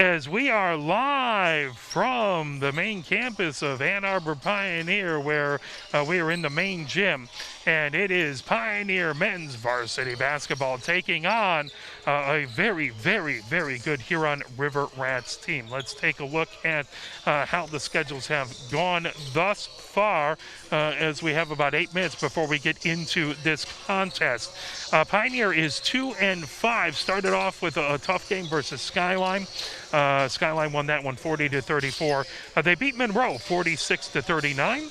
as we are live from the main campus of Ann Arbor Pioneer, where we are in the main gym, and it is Pioneer men's varsity basketball taking on a very, very, very good Huron River Rats team. Let's take a look at how the schedules have gone thus far, as we have about 8 minutes before we get into this contest. Pioneer is 2-5. Started off with a tough game versus Skyline. Skyline won that one 40-34. They beat Monroe 46-39.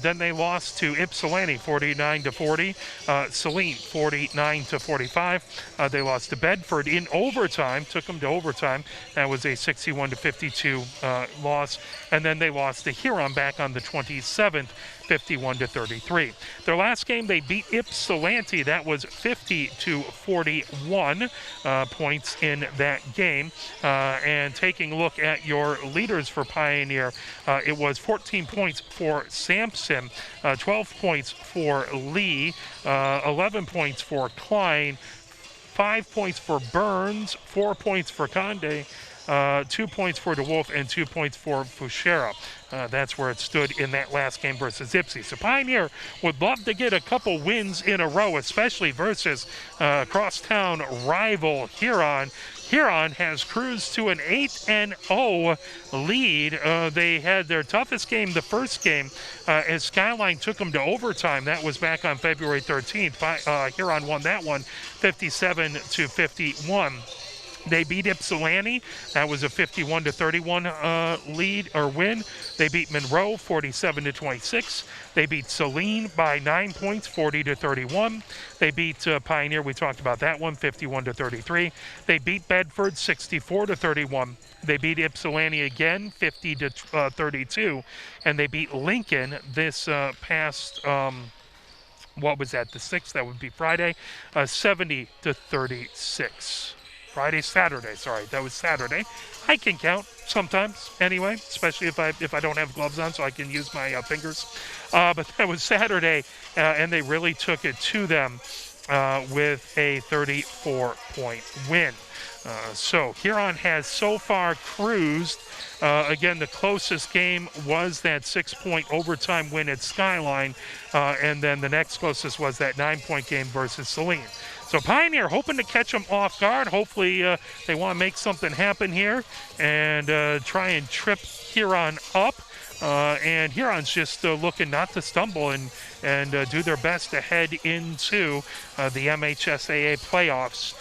Then they lost to Ypsilanti 49-40. Saline 49-45. They lost to Bedford in overtime. Took them to overtime. That was a 61-52 loss. And then they lost to Huron back on the 27th. 51-33. Their last game, they beat Ypsilanti. That was 50-41 points in that game. And taking a look at your leaders for Pioneer, it was 14 points for Sampson, 12 points for Lee, 11 points for Klein, 5 points for Burns, 4 points for Conde, 2 points for DeWolf, and 2 points for Fushera. That's where it stood in that last game versus Ipsy. So Pioneer would love to get a couple wins in a row, especially versus crosstown rival Huron. Huron has cruised to an 8-0 lead. They had their toughest game the first game as Skyline took them to overtime. That was back on February 13th. Huron won that one 57-51. They beat Ypsilanti. That was a 51-31 lead or win. They beat Monroe 47-26. They beat Saline by 9 points, 40-31. They beat Pioneer. We talked about that one, 51-33. They beat Bedford 64-31. They beat Ypsilanti again, 50-32, and they beat Lincoln this past. What was that? The 6th. That would be Friday, 70-36. Saturday, sorry. That was Saturday. I can count sometimes anyway, especially if I don't have gloves on, so I can use my fingers. But that was Saturday, and they really took it to them with a 34-point win. So Huron has so far cruised. Again, the closest game was that 6-point overtime win at Skyline, and then the next closest was that 9-point game versus Saline. So Pioneer hoping to catch them off guard. Hopefully they want to make something happen here and try and trip Huron up. And Huron's just looking not to stumble and do their best to head into the MHSAA playoffs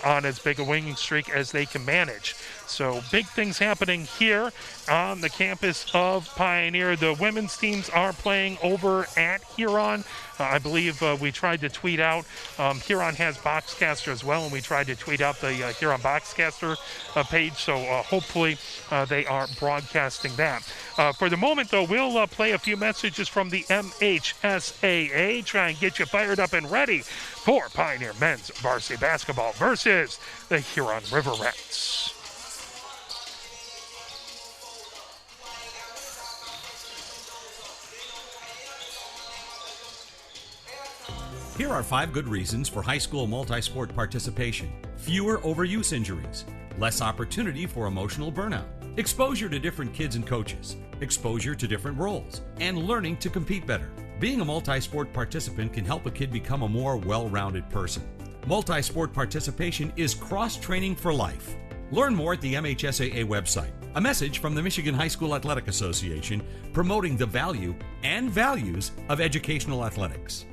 on as big a winning streak as they can manage. So big things happening here on the campus of Pioneer. The women's teams are playing over at Huron. I believe we tried to tweet out. Huron has Boxcaster as well, and we tried to tweet out the Huron Boxcaster page. So hopefully they are broadcasting that. For the moment, though, we'll play a few messages from the MHSAA. Try and get you fired up and ready for Pioneer men's varsity basketball versus the Huron River Rats. Here are 5 good reasons for high school multi-sport participation. Fewer overuse injuries, less opportunity for emotional burnout, exposure to different kids and coaches, exposure to different roles, and learning to compete better. Being a multi-sport participant can help a kid become a more well-rounded person. Multi-sport participation is cross-training for life. Learn more at the MHSAA website. A message from the Michigan High School Athletic Association promoting the value and values of educational athletics.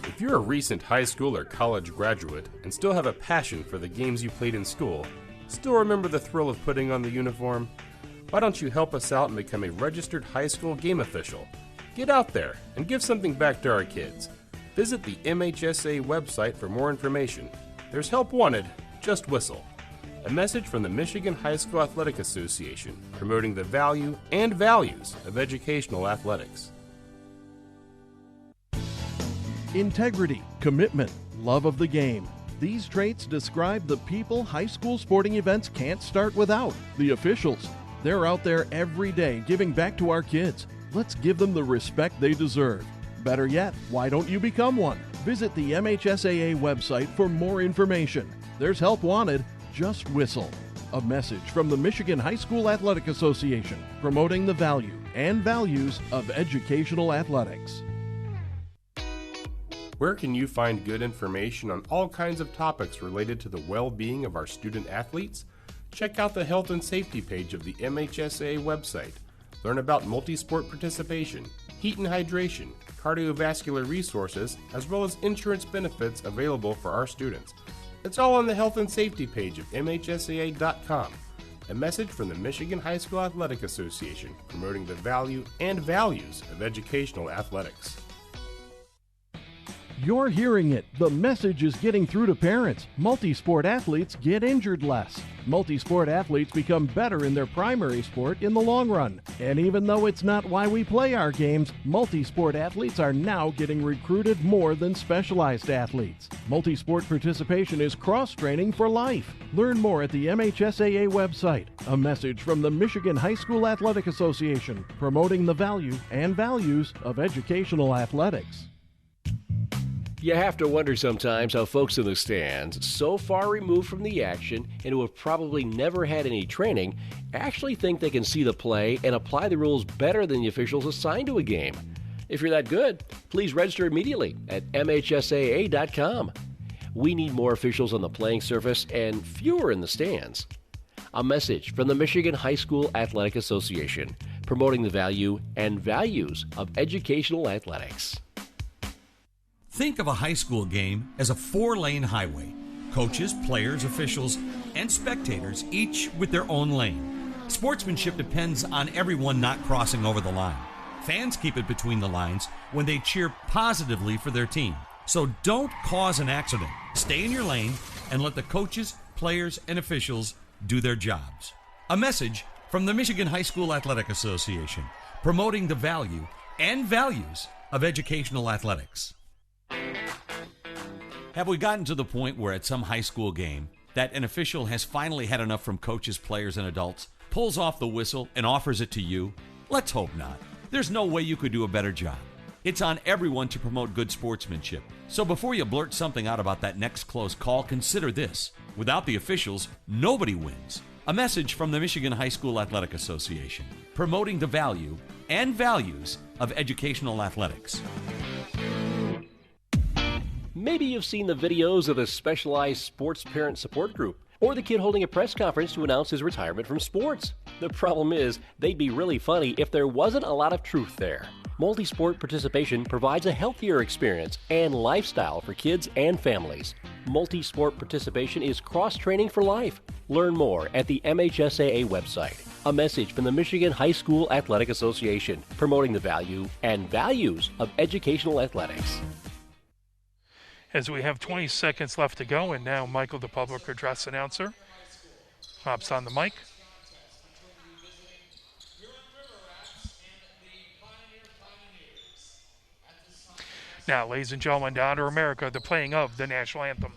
If you're a recent high school or college graduate and still have a passion for the games you played in school, still remember the thrill of putting on the uniform, why don't you help us out and become a registered high school game official? Get out there and give something back to our kids. Visit the MHSA website for more information. There's help wanted, just whistle. A message from the Michigan High School Athletic Association promoting the value and values of educational athletics. Integrity, commitment, love of the game. These traits describe the people high school sporting events can't start without. The officials. They're out there every day giving back to our kids. Let's give them the respect they deserve. Better yet, why don't you become one? Visit the MHSAA website for more information. there's help wanted, just whistle. A message from the Michigan High School Athletic Association, promoting the value and values of educational athletics. Where can you find good information on all kinds of topics related to the well-being of our student athletes? Check out the health and safety page of the MHSAA website. Learn about multi-sport participation, heat and hydration, cardiovascular resources, as well as insurance benefits available for our students. It's all on the health and safety page of MHSAA.com. A message from the Michigan High School Athletic Association, promoting the value and values of educational athletics. You're hearing it. The message is getting through to parents. Multi-sport athletes get injured less. Multi-sport athletes become better in their primary sport in the long run. And even though it's not why we play our games, multi-sport athletes are now getting recruited more than specialized athletes. Multi-sport participation is cross-training for life. Learn more at the MHSAA website. A message from the Michigan High School Athletic Association, promoting the value and values of educational athletics. You have to wonder sometimes how folks in the stands, so far removed from the action and who have probably never had any training, actually think they can see the play and apply the rules better than the officials assigned to a game. If you're that good, please register immediately at MHSAA.com. We need more officials on the playing surface and fewer in the stands. A message from the Michigan High School Athletic Association, promoting the value and values of educational athletics. Think of a high school game as a 4-lane highway. Coaches, players, officials, and spectators, each with their own lane. Sportsmanship depends on everyone not crossing over the line. Fans keep it between the lines when they cheer positively for their team. So don't cause an accident. Stay in your lane and let the coaches, players, and officials do their jobs. A message from the Michigan High School Athletic Association, promoting the value and values of educational athletics. Have we gotten to the point where at some high school game that an official has finally had enough from coaches, players, and adults, pulls off the whistle, and offers it to you? Let's hope not. There's no way you could do a better job. It's on everyone to promote good sportsmanship. So before you blurt something out about that next close call, consider this. Without the officials, nobody wins. A message from the Michigan High School Athletic Association, promoting the value and values of educational athletics. Maybe you've seen the videos of the specialized sports parent support group, or the kid holding a press conference to announce his retirement from sports. The problem is, they'd be really funny if there wasn't a lot of truth there. Multi-sport participation provides a healthier experience and lifestyle for kids and families. Multi-sport participation is cross-training for life. Learn more at the MHSAA website. A message from the Michigan High School Athletic Association, promoting the value and values of educational athletics. As we have 20 seconds left to go, and now Michael, the public address announcer, hops on the mic. Now, ladies and gentlemen, down to America, the playing of the national anthem.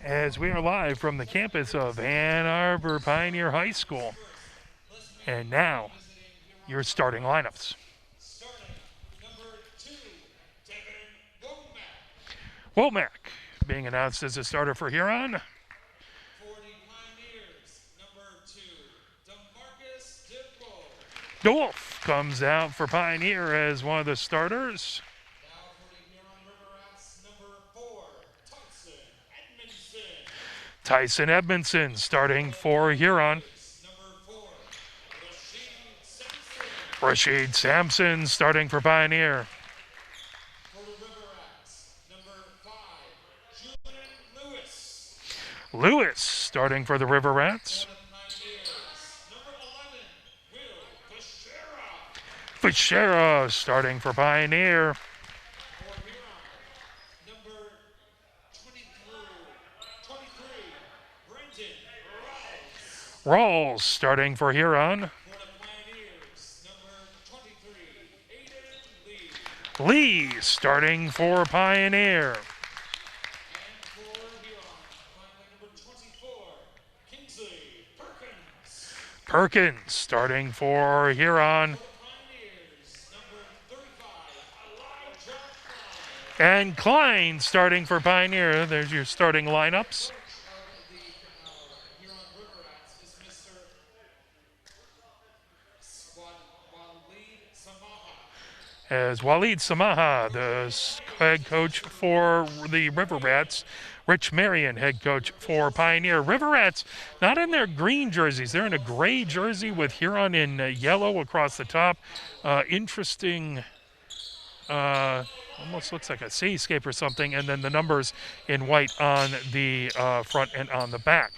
As we are live from the campus of Ann Arbor Pioneer High School. And now, your starting lineups. Womack being announced as a starter for Huron. For the Pioneers, number 2, DeMarcus DeWolf. DeWolf comes out for Pioneer as one of the starters. Now for the Huron River Rats, number 4, Tyson Edmondson. Tyson Edmondson starting for Huron. Number 4, Rashid Simpson. Rashid Sampson starting for Pioneer. For the River Rats, number 5, Julian Lewis. Lewis starting for the River Rats. For the Pioneers, number 11, Will Bashera. Fichera starting for Pioneer. For Huron, number 23, Brendan Rawls. Rawls starting for Huron. For the Pioneers, number 23, Aiden Lee. Lee starting for Pioneer. And for Huron, finally number 24, Kingsley Perkins. Perkins starting for Huron. For the Pioneers, number 35, Elijah Klein. And Klein starting for Pioneer. There's your starting lineups. Of the Huron River Rats is Mr. Walid Samaha. As Walid Samaha, the head coach for the River Rats. Rich Marion, head coach for Pioneer. River Rats, not in their green jerseys. They're in a gray jersey with Huron in yellow across the top. Interesting, almost looks like a cityscape or something. And then the numbers in white on the front and on the back.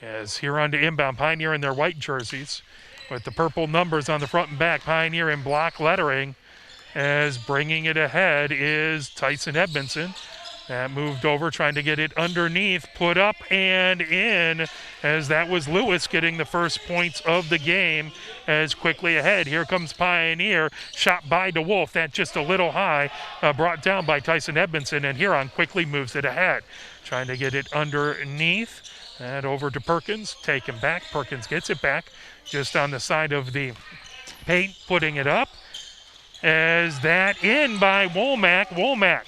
As Huron to inbound, Pioneer in their white jerseys with the purple numbers on the front and back. Pioneer in block lettering. As bringing it ahead is Tyson Edmondson. That moved over, trying to get it underneath, put up and in, as that was Lewis getting the first points of the game. As quickly ahead, here comes Pioneer, shot by DeWolf, that just a little high, brought down by Tyson Edmondson, and Huron quickly moves it ahead. Trying to get it underneath, and over to Perkins, taken back. Perkins gets it back, just on the side of the paint, putting it up. As that in by Womack. Womack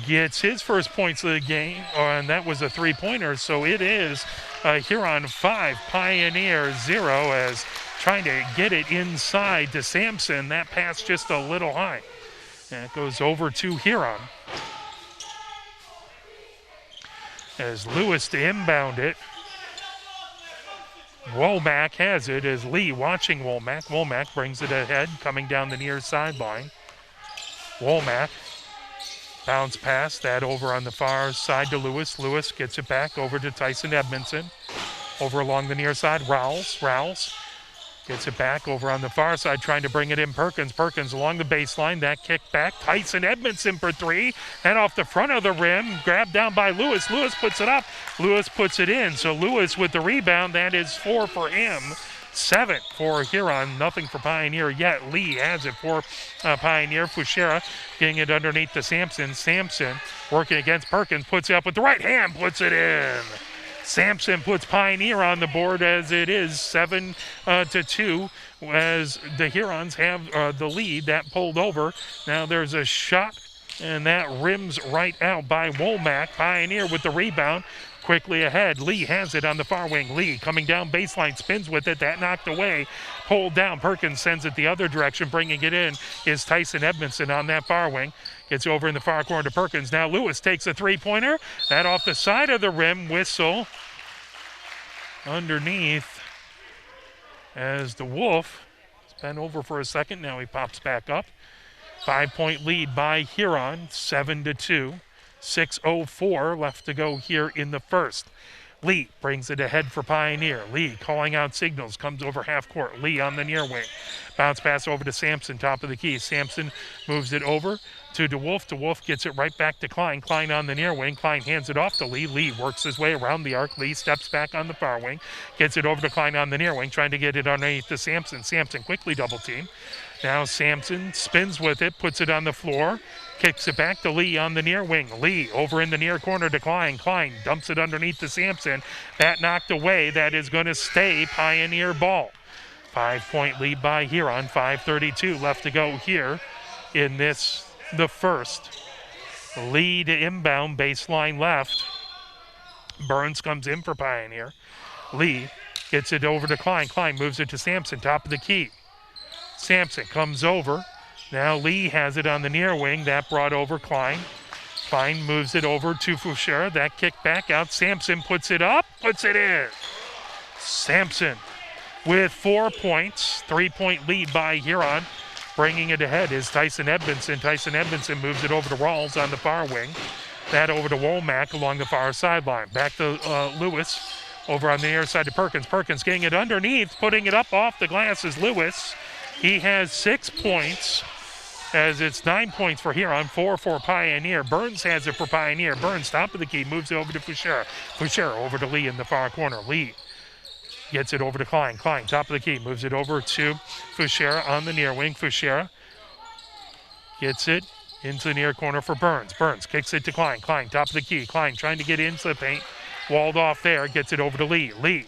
gets his first points of the game, and that was a three-pointer. So it is Huron 5, Pioneer 0, as trying to get it inside to Sampson. That pass just a little high. And it goes over to Huron. As Lewis to inbound it. Womack has it as Lee watching Womack. Womack brings it ahead, coming down the near sideline. Womack, bounce pass, that over on the far side to Lewis. Lewis gets it back over to Tyson Edmondson. Over along the near side, Rowles gets it back over on the far side, trying to bring it in Perkins. Perkins along the baseline, that kick back. Tyson Edmondson for three, and off the front of the rim, grabbed down by Lewis. Lewis puts it up, Lewis puts it in. So Lewis with the rebound, that is 4 for him. 7 for Huron, nothing for Pioneer yet. Lee has it for Pioneer. Fushera getting it underneath to Sampson. Sampson working against Perkins, puts it up with the right hand, puts it in. Sampson puts Pioneer on the board as it is 7 to 2, as the Hurons have the lead. That pulled over. Now there's a shot, and that rims right out by Womack. Pioneer with the rebound. Quickly ahead, Lee has it on the far wing. Lee coming down baseline, spins with it, that knocked away, pulled down. Perkins sends it the other direction, bringing it in is Tyson Edmondson on that far wing. Gets over in the far corner to Perkins. Now Lewis takes a three-pointer, that off the side of the rim, whistle underneath as the Wolf has been over for a second. Now he pops back up. 5-point lead by Huron, 7 to 2. 6:04 left to go here in the first. Lee brings it ahead for Pioneer. Lee calling out signals, comes over half court. Lee on the near wing. Bounce pass over to Sampson, top of the key. Sampson moves it over to DeWolf. DeWolf gets it right back to Klein. Klein on the near wing. Klein hands it off to Lee. Lee works his way around the arc. Lee steps back on the far wing. Gets it over to Klein on the near wing, trying to get it underneath to Sampson. Sampson quickly double team. Now Sampson spins with it, puts it on the floor. Kicks it back to Lee on the near wing. Lee over in the near corner to Klein. Klein dumps it underneath to Sampson. That knocked away. That is going to stay Pioneer ball. 5-point lead by Huron. 5:32 left to go here in the first. Lee to inbound, baseline left. Burns comes in for Pioneer. Lee gets it over to Klein. Klein moves it to Sampson, top of the key. Sampson comes over. Now Lee has it on the near wing. That brought over Klein. Klein moves it over to Foucher. That kick back out. Sampson puts it up, puts it in. Sampson with 4 points. 3-point lead by Huron. Bringing it ahead is Tyson Edmondson. Tyson Edmondson moves it over to Rawls on the far wing. That over to Womack along the far sideline. Back to Lewis over on the near side to Perkins. Perkins getting it underneath, putting it up off the glass is Lewis. He has 6 points, as it's 9 points for Huron, 4 for Pioneer. Burns has it for Pioneer. Burns, top of the key, moves it over to Foucher. Foucher over to Lee in the far corner. Lee gets it over to Klein. Klein, top of the key, moves it over to Foucher on the near wing. Foucher gets it into the near corner for Burns. Burns kicks it to Klein. Klein, top of the key. Klein trying to get into the paint. Walled off there, gets it over to Lee. Lee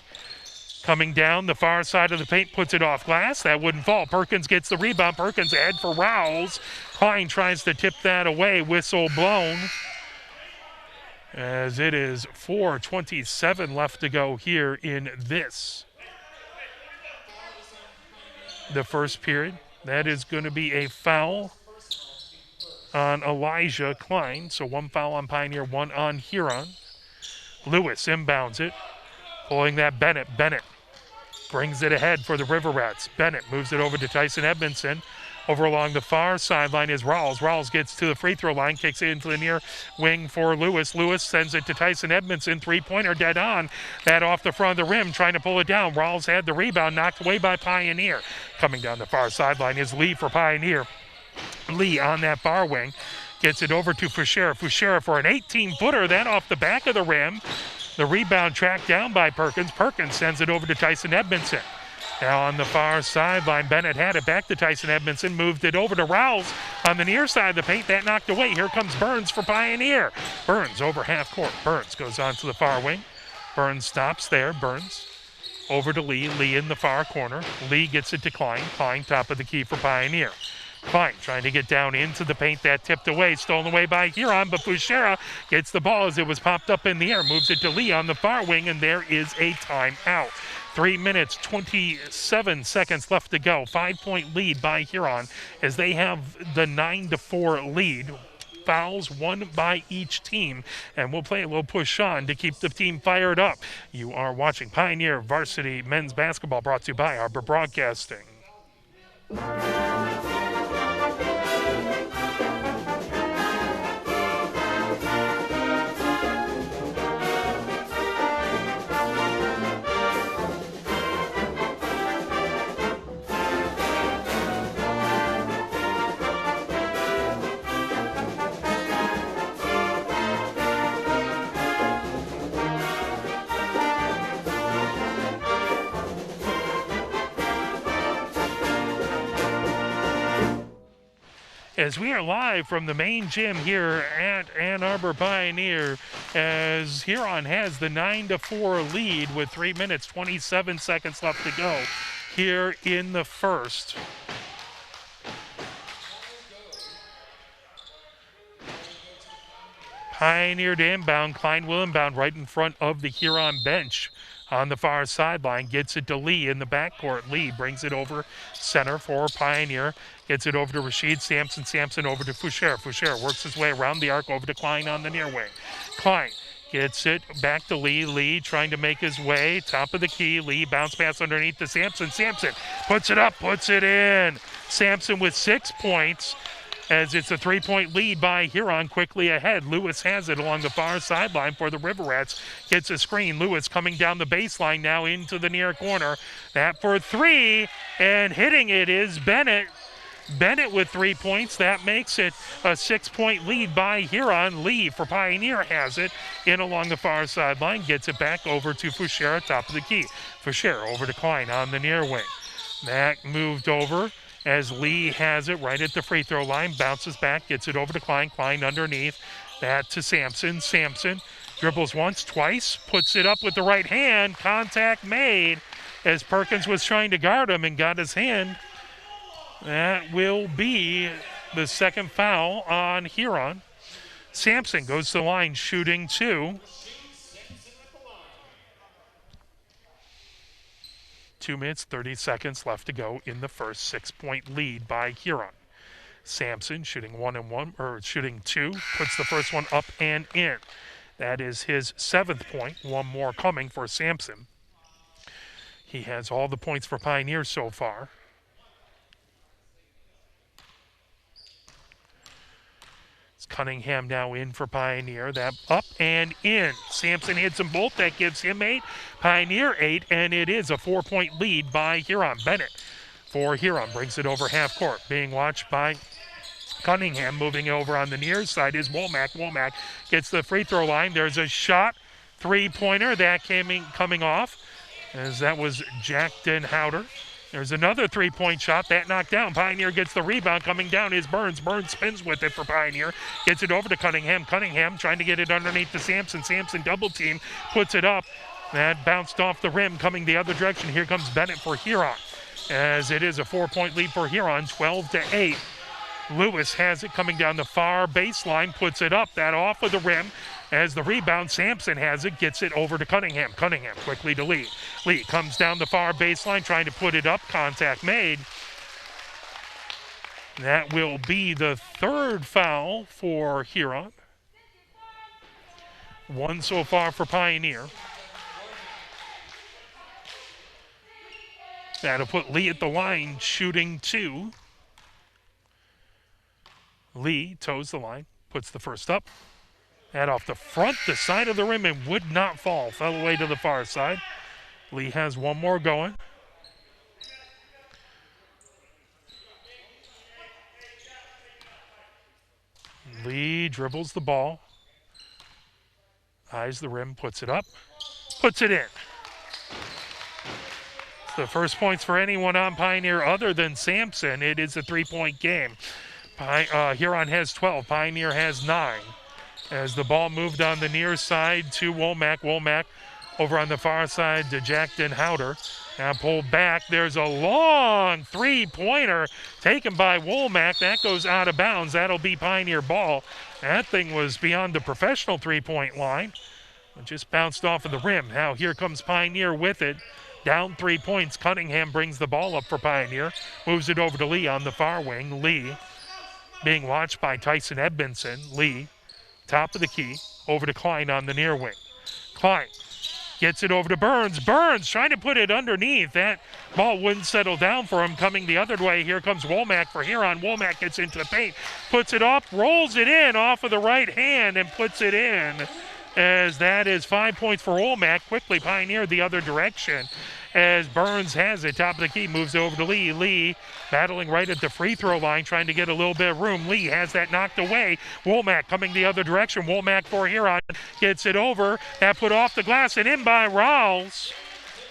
coming down the far side of the paint, puts it off glass. That wouldn't fall. Perkins gets the rebound. Perkins ahead for Rowles. Klein tries to tip that away. Whistle blown. As it is 4:27 left to go here in the first period. That is going to be a foul on Elijah Klein. So 1 foul on Pioneer, 1 on Huron. Lewis inbounds it. Pulling that Bennett. Bennett brings it ahead for the River Rats. Bennett moves it over to Tyson Edmondson. Over along the far sideline is Rawls. Rawls gets to the free throw line, kicks it into the near wing for Lewis. Lewis sends it to Tyson Edmondson. Three-pointer dead on. That off the front of the rim, trying to pull it down. Rawls had the rebound, knocked away by Pioneer. Coming down the far sideline is Lee for Pioneer. Lee on that far wing. Gets it over to Foucher. Foucher for an 18-footer. That off the back of the rim. The rebound tracked down by Perkins. Perkins sends it over to Tyson Edmondson. Now on the far sideline, Bennett had it back to Tyson Edmondson. Moved it over to Rowles on the near side of the paint. That knocked away. Here comes Burns for Pioneer. Burns over half court. Burns goes on to the far wing. Burns stops there. Burns over to Lee. Lee in the far corner. Lee gets it to Klein. Klein top of the key for Pioneer. Klein trying to get down into the paint. That tipped away, stolen away by Huron, but Foucher gets the ball as it was popped up in the air, moves it to Lee on the far wing, and there is a timeout. 3 minutes, 27 seconds left to go. 5-point lead by Huron as they have the 9-4 lead. Fouls, 1 by each team, and we'll play a little push on to keep the team fired up. You are watching Pioneer Varsity Men's Basketball, brought to you by Arbor Broadcasting. As we are live from the main gym here at Ann Arbor Pioneer, as Huron has the 9-4 lead with 3 minutes, 27 seconds left to go here in the first. Pioneer to inbound. Klein will inbound right in front of the Huron bench. On the far sideline, gets it to Lee in the backcourt. Lee brings it over center for Pioneer. Gets it over to Rashid Sampson. Sampson over to Foucher. Foucher works his way around the arc over to Klein on the near wing. Klein gets it back to Lee. Lee trying to make his way. Top of the key. Lee bounce pass underneath to Sampson. Sampson puts it up, puts it in. Sampson with 6 points. As it's a 3-point lead by Huron, quickly ahead. Lewis has it along the far sideline for the River Rats. Gets a screen. Lewis coming down the baseline now into the near corner. That for 3, and hitting it is Bennett. Bennett with 3 points. That makes it a 6-point lead by Huron. Lee for Pioneer has it in along the far sideline. Gets it back over to Foucher, top of the key. Foucher over to Klein on the near wing. That moved over as Lee has it right at the free throw line. Bounces back, gets it over to Klein. Klein underneath. That to Sampson. Sampson dribbles once, twice, puts it up with the right hand. Contact made as Perkins was trying to guard him and got his hand. That will be the second foul on Huron. Sampson goes to the line shooting 2. 2 minutes, 30 seconds left to go in the first. 6-point lead by Huron. Sampson shooting 2, puts the first one up and in. That is his 7th point. One more coming for Sampson. He has all the points for Pioneer so far. It's Cunningham now in for Pioneer. That up and in. Sampson hits them both. That gives him 8. Pioneer 8, and it is a 4-point lead by Huron. Bennett for Huron brings it over half court. Being watched by Cunningham. Moving over on the near side is Womack. Womack gets the free throw line. There's a shot, 3-pointer that coming off, as that was Jackton Howder. There's another 3-point shot that knocked down. Pioneer gets the rebound. Coming down is Burns. Burns spins with it for Pioneer. Gets it over to Cunningham. Cunningham trying to get it underneath to Sampson. Sampson double team, puts it up. That bounced off the rim, coming the other direction. Here comes Bennett for Huron, as it is a 4-point lead for Huron, 12-8. Lewis has it coming down the far baseline, puts it up, that off of the rim. As the rebound, Sampson has it, gets it over to Cunningham. Cunningham quickly to Lee. Lee comes down the far baseline, trying to put it up, contact made. That will be the 3rd foul for Huron. 1 so far for Pioneer. That'll put Lee at the line, shooting 2. Lee toes the line, puts the first up. That off the front, the side of the rim, and would not fall. Fell away to the far side. Lee has one more going. Lee dribbles the ball. Eyes the rim, puts it up. Puts it in. It's the first points for anyone on Pioneer other than Sampson. It is a 3-point game. Huron has 12. Pioneer has 9. As the ball moved on the near side to Womack. Womack over on the far side to Jackton Howder. Now pulled back. There's a long 3-pointer taken by Womack. That goes out of bounds. That'll be Pioneer ball. That thing was beyond the professional 3-point line. It just bounced off of the rim. Now here comes Pioneer with it. Down 3 points. Cunningham brings the ball up for Pioneer. Moves it over to Lee on the far wing. Lee being watched by Tyson Edmondson. Lee, top of the key, over to Klein on the near wing. Klein gets it over to Burns. Burns trying to put it underneath. That ball wouldn't settle down for him. Coming the other way, here comes Womack for Huron. Womack gets into the paint, puts it up, rolls it in off of the right hand and puts it in. As that is 5 points for Womack. Quickly Pioneer the other direction. As Burns has it, top of the key, moves over to Lee. Lee battling right at the free throw line, trying to get a little bit of room. Lee has that knocked away. Womack coming the other direction. Womack for Huron gets it over. That put off the glass and in by Rowles.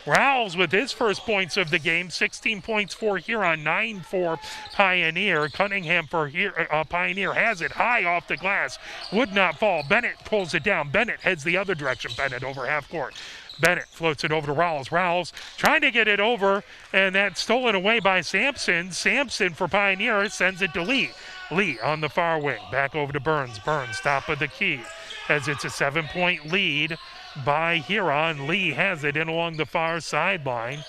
Rowles with his first points of the game. 16 points for Huron, 9 for Pioneer. Cunningham for Pioneer has it high off the glass. Would not fall. Bennett pulls it down. Bennett heads the other direction. Bennett over half court. Bennett floats it over to Rowles. Rowles trying to get it over, and that's stolen away by Sampson. Sampson for Pioneer sends it to Lee. Lee on the far wing. Back over to Burns. Burns top of the key as it's a 7-point lead by Huron. Lee has it in along the far sideline.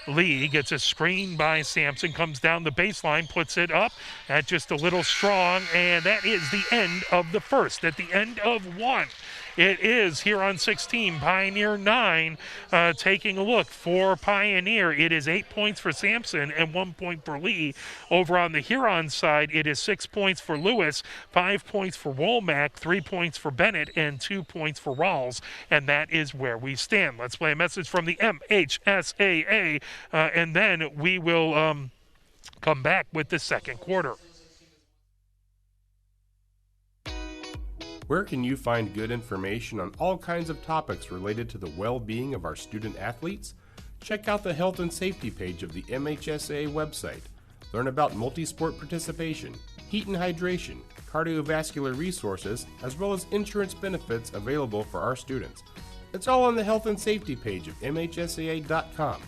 Lee gets a screen by Sampson, comes down the baseline, puts it up. That's just a little strong, and that is the end of the first. At the end of 1. It is Huron 16, Pioneer 9. Taking a look for Pioneer, it is 8 points for Sampson and 1 point for Lee. Over on the Huron side, it is 6 points for Lewis, 5 points for Womack, 3 points for Bennett, and 2 points for Rawls. And that is where we stand. Let's play a message from the MHSAA, and then we will come back with the second quarter. Where can you find good information on all kinds of topics related to the well-being of our student athletes? Check out the health and safety page of the MHSAA website. Learn about multi-sport participation, heat and hydration, cardiovascular resources, as well as insurance benefits available for our students. It's all on the health and safety page of MHSAA.com.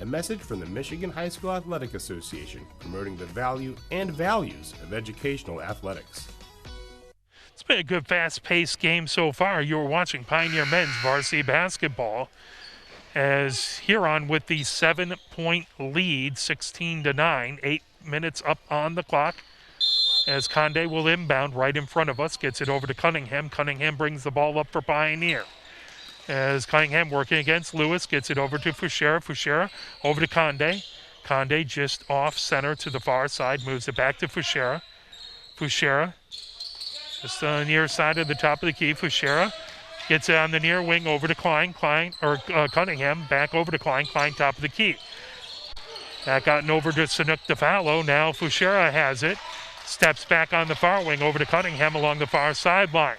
A message from the Michigan High School Athletic Association, promoting the value and values of educational athletics. been a good fast-paced game so far. You're watching Pioneer men's varsity basketball as Huron with the 7-point lead, 16-9, 8 minutes up on the clock. As Conde will inbound right in front of us, gets it over to Cunningham. Cunningham brings the ball up for Pioneer. As Cunningham working against Lewis, gets it over to Fuchera. Fuchera over to Conde. Conde just off center to the far side, moves it back to Fuchera. Fuchera just on the near side of the top of the key. Fuchera gets it on the near wing over to Cunningham, back over to Klein. Klein top of the key. That gotten over to Sanuk DeFallo. Now Fuchera has it. Steps back on the far wing over to Cunningham along the far sideline.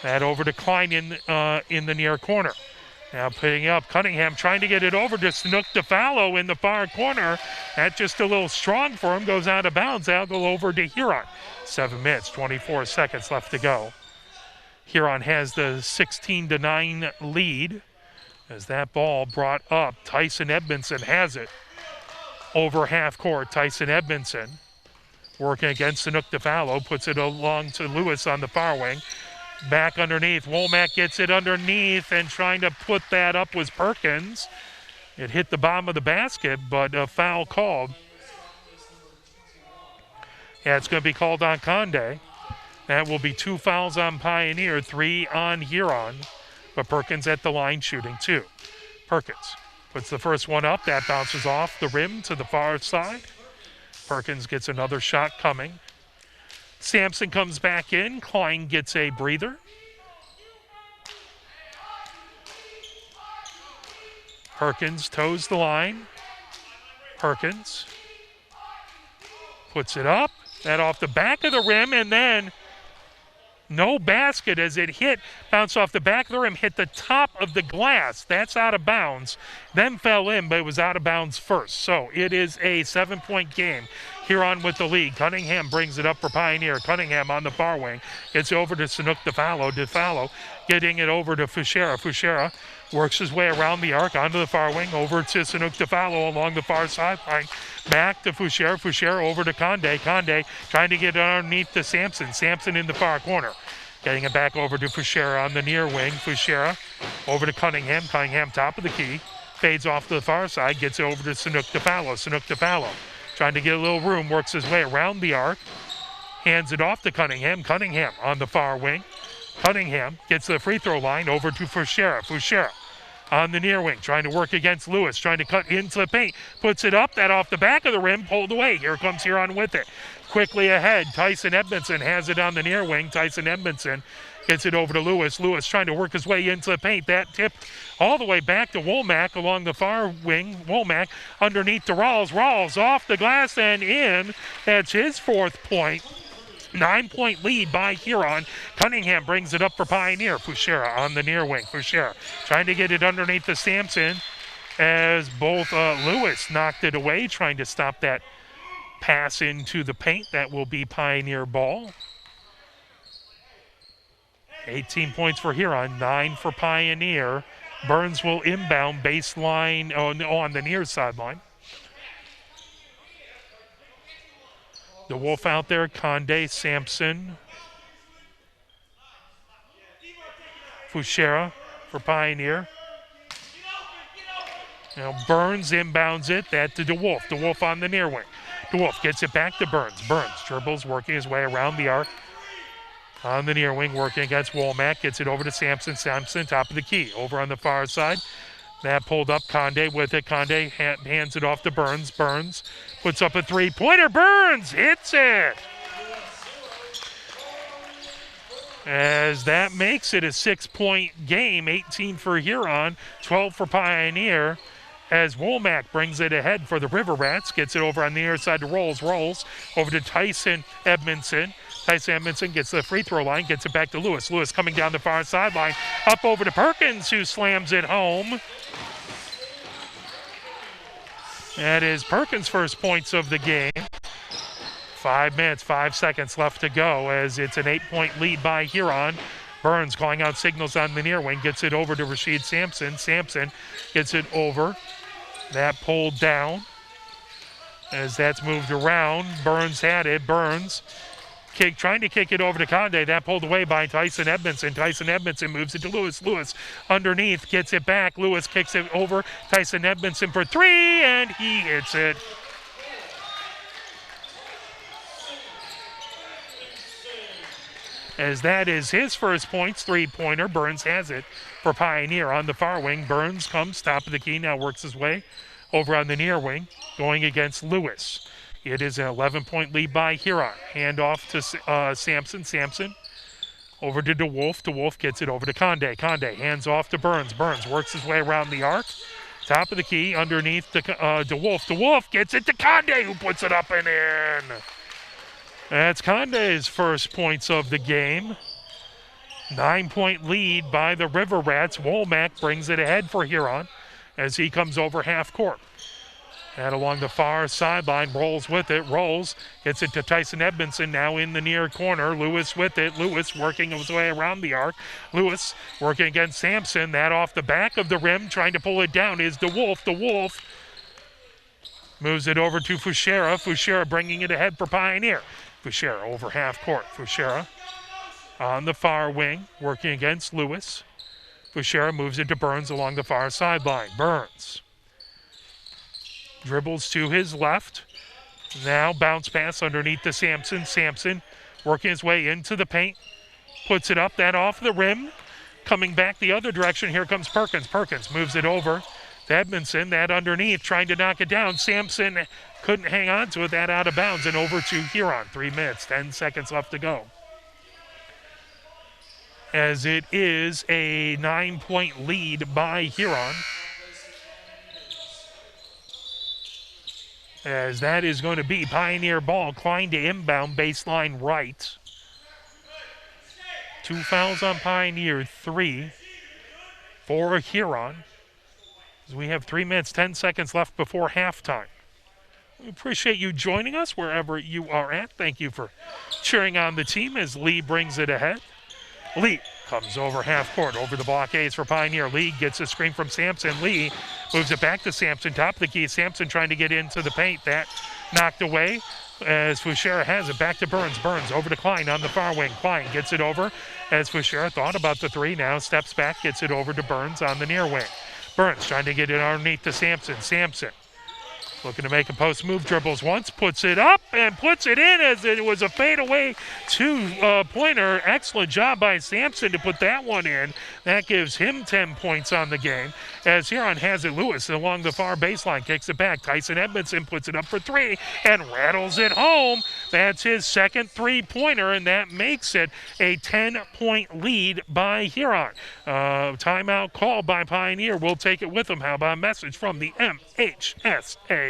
That over to Klein in the near corner. Now putting up Cunningham trying to get it over to Sanuk DeFallo in the far corner. That just a little strong for him. Goes out of bounds. That'll go over to Huron. 7 minutes, 24 seconds left to go. Huron has the 16-9 lead as that ball brought up. Tyson Edmondson has it over half court. Tyson Edmondson working against Sanuk DeFallo, puts it along to Lewis on the far wing. Back underneath. Womack gets it underneath, and trying to put that up was Perkins. It hit the bottom of the basket, but a foul called. Yeah, it's going to be called on Conde. That will be 2 fouls on Pioneer, 3 on Huron. But Perkins at the line shooting 2. Perkins puts the first one up. That bounces off the rim to the far side. Perkins gets another shot coming. Sampson comes back in. Klein gets a breather. Perkins toes the line. Perkins puts it up. That off the back of the rim, and then no basket as it hit, bounced off the back of the rim, hit the top of the glass. That's out of bounds. Then fell in, but it was out of bounds first. So it is a 7-point game. Huron with the lead. Cunningham brings it up for Pioneer. Cunningham on the far wing. Gets over to Sanuk DeFallo. DeFallo getting it over to Fuchera. Fuchera works his way around the arc onto the far wing, over to Sanuk DeFallo along the far sideline. Back to Fuchera. Fuchera over to Conde. Conde trying to get it underneath to Sampson. Sampson in the far corner. Getting it back over to Fuchera on the near wing. Fuchera over to Cunningham. Cunningham top of the key. Fades off to the far side. Gets it over to Sanuk DeFallo. Sanuk DeFallo trying to get a little room. Works his way around the arc. Hands it off to Cunningham. Cunningham on the far wing. Cunningham gets to the free throw line over to Fuchera. Fuchera on the near wing, trying to work against Lewis, trying to cut into the paint. Puts it up, that off the back of the rim, pulled away. Here comes Huron with it. Quickly ahead, Tyson Edmondson has it on the near wing. Tyson Edmondson gets it over to Lewis. Lewis trying to work his way into the paint. That tipped all the way back to Womack along the far wing. Womack underneath to Rawls. Rawls off the glass and in. That's his 4th point. 9-point lead by Huron. Cunningham brings it up for Pioneer. Fuchera on the near wing. Fuchera trying to get it underneath the Sampson as both Lewis knocked it away, trying to stop that pass into the paint. That will be Pioneer ball. 18 points for Huron, 9 for Pioneer. Burns will inbound baseline on the near sideline. The Wolf out there, Conde, Sampson, Fuchera for Pioneer. Now Burns inbounds it, that to DeWolf. DeWolf on the near wing. DeWolf gets it back to Burns. Burns dribbles, working his way around the arc. On the near wing, working against Womack. Gets it over to Sampson. Sampson, top of the key. Over on the far side. That pulled up, Conde with it. Conde hands it off to Burns. Burns puts up a 3-pointer. Burns hits it! As that makes it a 6-point game. 18 for Huron, 12 for Pioneer. As Womack brings it ahead for the River Rats. Gets it over on the near side to Rolls. Rolls over to Tyson Edmondson. Tyson Edmondson gets the free throw line, gets it back to Lewis. Lewis coming down the far sideline, up over to Perkins, who slams it home. That is Perkins' first points of the game. 5 minutes, 5 seconds left to go as it's an 8-point lead by Huron. Burns calling out signals on the near wing, gets it over to Rashid Sampson. Sampson gets it over. That pulled down as that's moved around. Burns had it. Burns trying to kick it over to Conde. That pulled away by Tyson Edmondson. Tyson Edmondson moves it to Lewis. Lewis underneath, gets it back. Lewis kicks it over. Tyson Edmondson for three, and he hits it. As that is his first points, three-pointer. Burns has it for Pioneer on the far wing. Burns comes top of the key, now works his way over on the near wing, going against Lewis. It is an 11-point lead by Huron. Hand off to Sampson. Sampson over to DeWolf. DeWolf gets it over to Conde. Conde hands off to Burns. Burns works his way around the arc. Top of the key, underneath to DeWolf. DeWolf gets it to Conde, who puts it up and in. That's Conde's first points of the game. 9-point lead by the River Rats. Womack brings it ahead for Huron as he comes over half court. And along the far sideline, rolls with it, rolls, gets it to Tyson Edmondson, now in the near corner. Lewis with it. Lewis working his way around the arc. Lewis working against Sampson. That off the back of the rim, trying to pull it down is DeWolf. DeWolf moves it over to Fuchera. Fuchera bringing it ahead for Pioneer. Fuchera over half court. Fuchera on the far wing, working against Lewis. Fuchera moves it to Burns along the far sideline. Burns dribbles to his left. Now bounce pass underneath to Sampson. Sampson working his way into the paint. Puts it up, that off the rim. Coming back the other direction, here comes Perkins. Perkins moves it over to Edmondson. That underneath, trying to knock it down. Sampson couldn't hang on to it, that out of bounds, and over to Huron. 3 minutes, 10 seconds left to go. As it is a 9-point lead by Huron. As that is going to be Pioneer ball. Klein to inbound, baseline right. 2 fouls on Pioneer, 3 for Huron. As we have 3 minutes, 10 seconds left before halftime. We appreciate you joining us wherever you are at. Thank you for cheering on the team as Lee brings it ahead. Lee comes over half court, over the blockades for Pioneer. Lee gets a screen from Sampson. Lee moves it back to Sampson, top of the key. Sampson trying to get into the paint. That knocked away as Fuchera has it. Back to Burns. Burns over to Klein on the far wing. Klein gets it over as Fuchera thought about the three. Now steps back, gets it over to Burns on the near wing. Burns trying to get it underneath to Sampson. Sampson looking to make a post move, dribbles once, puts it up, and puts it in as it was a fadeaway two-pointer. Excellent job by Sampson to put that one in. That gives him 10 points on the game. As Huron has it, Lewis along the far baseline, kicks it back. Tyson Edmondson puts it up for three and rattles it home. That's his second three-pointer, and that makes it a 10-point lead by Huron. Timeout call by Pioneer. We'll take it with them. How about a message from the MHSAA?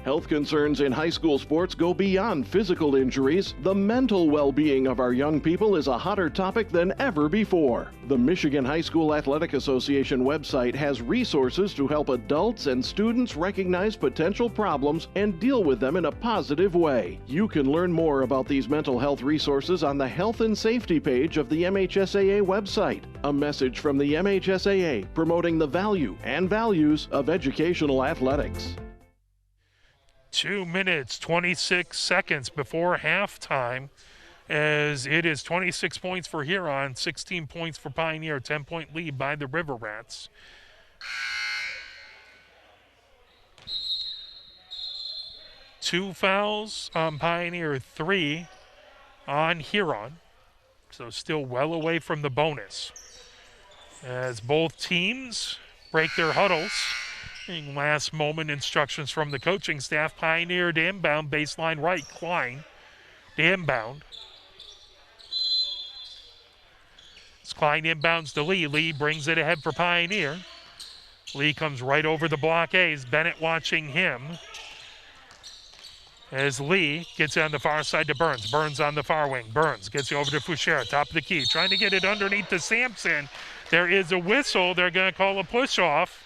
Health concerns in high school sports go beyond physical injuries. The mental well-being of our young people is a hotter topic than ever before. The Michigan High School Athletic Association website has resources to help adults and students recognize potential problems and deal with them in a positive way. You can learn more about these mental health resources on the Health and Safety page of the MHSAA website. A message from the MHSAA promoting the value and values of educational athletics. 2 minutes, 26 seconds before halftime, as it is 26 points for Huron, 16 points for Pioneer, 10-point lead by the River Rats. Two fouls on Pioneer, 3 on Huron, so still well away from the bonus. As both teams break their huddles. Last moment instructions from the coaching staff. Pioneer to inbound, baseline right. Klein to inbound. As Klein inbounds to Lee. Lee brings it ahead for Pioneer. Lee comes right over the blockades. Bennett watching him. As Lee gets on the far side to Burns. Burns on the far wing. Burns gets it over to Fuchera, top of the key. Trying to get it underneath to Sampson. There is a whistle. They're going to call a push-off.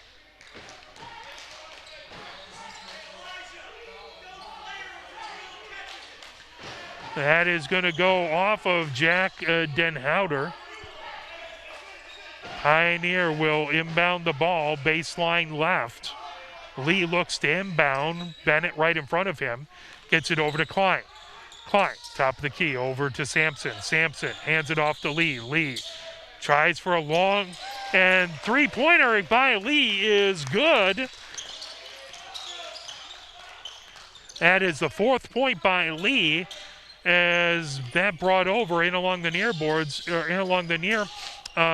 That is going to go off of Jack Denhouder. Pioneer will inbound the ball, baseline left. Lee looks to inbound. Bennett right in front of him. gets it over to Klein. Klein, top of the key, over to Sampson. Sampson hands it off to Lee. Lee tries for a long and three-pointer by Lee is good. That is the fourth point by Lee, as that brought over in along the near boards, or in along the near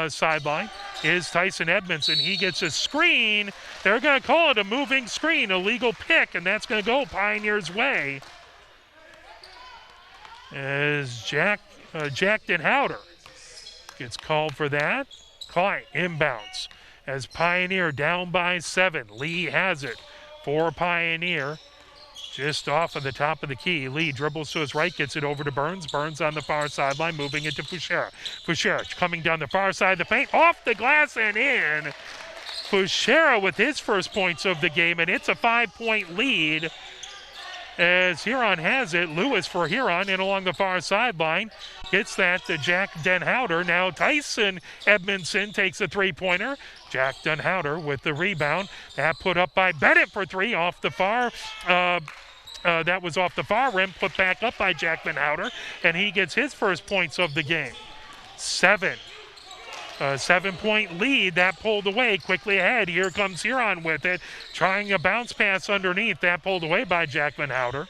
sideline is Tyson Edmondson. He gets a screen. They're going to call it a moving screen, a legal pick, and that's going to go Pioneers' way. As Jack Denhouder gets called for that. Klein inbounds as Pioneer down by 7. Lee has it for Pioneer. Just off of the top of the key. Lee dribbles to his right, gets it over to Burns. Burns on the far sideline, moving it to Fuchera. Fuchera coming down the far side of the paint, off the glass and in. Fuchera with his first points of the game, and it's a 5-point lead. As Huron has it, Lewis for Huron in along the far sideline. Gets that to Jack Denhouder. Now Tyson Edmondson takes a three-pointer. Jack Denhouder with the rebound. That put up by Bennett for 3 off the far. That was off the far rim, put back up by Jack Denhouder, and he gets his first points of the game. 7-point lead. That pulled away quickly ahead. Here comes Huron with it, trying a bounce pass underneath. That pulled away by Jack Denhouder.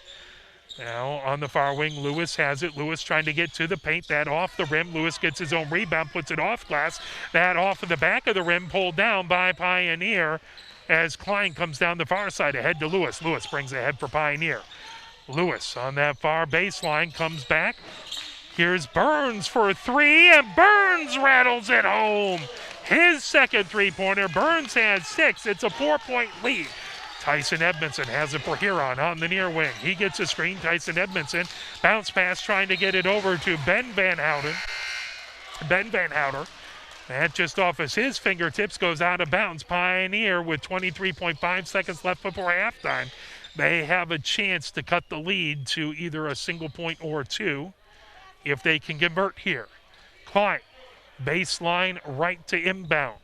Now on the far wing, Lewis has it. Lewis trying to get to the paint. That off the rim. Lewis gets his own rebound, puts it off glass. That off of the back of the rim, pulled down by Pioneer as Klein comes down the far side ahead to Lewis. Lewis brings ahead for Pioneer. Lewis on that far baseline comes back. Here's Burns for 3, and Burns rattles it home. His second three-pointer. Burns has 6. It's a 4-point lead. Tyson Edmondson has it for Huron on the near wing. He gets a screen. Tyson Edmondson bounce pass trying to get it over to Ben Van Houten. Ben Van Houten. That just off as his fingertips goes out of bounds. Pioneer with 23.5 seconds left before halftime. They have a chance to cut the lead to either a single point or 2 if they can convert here. Klein, baseline right to inbound.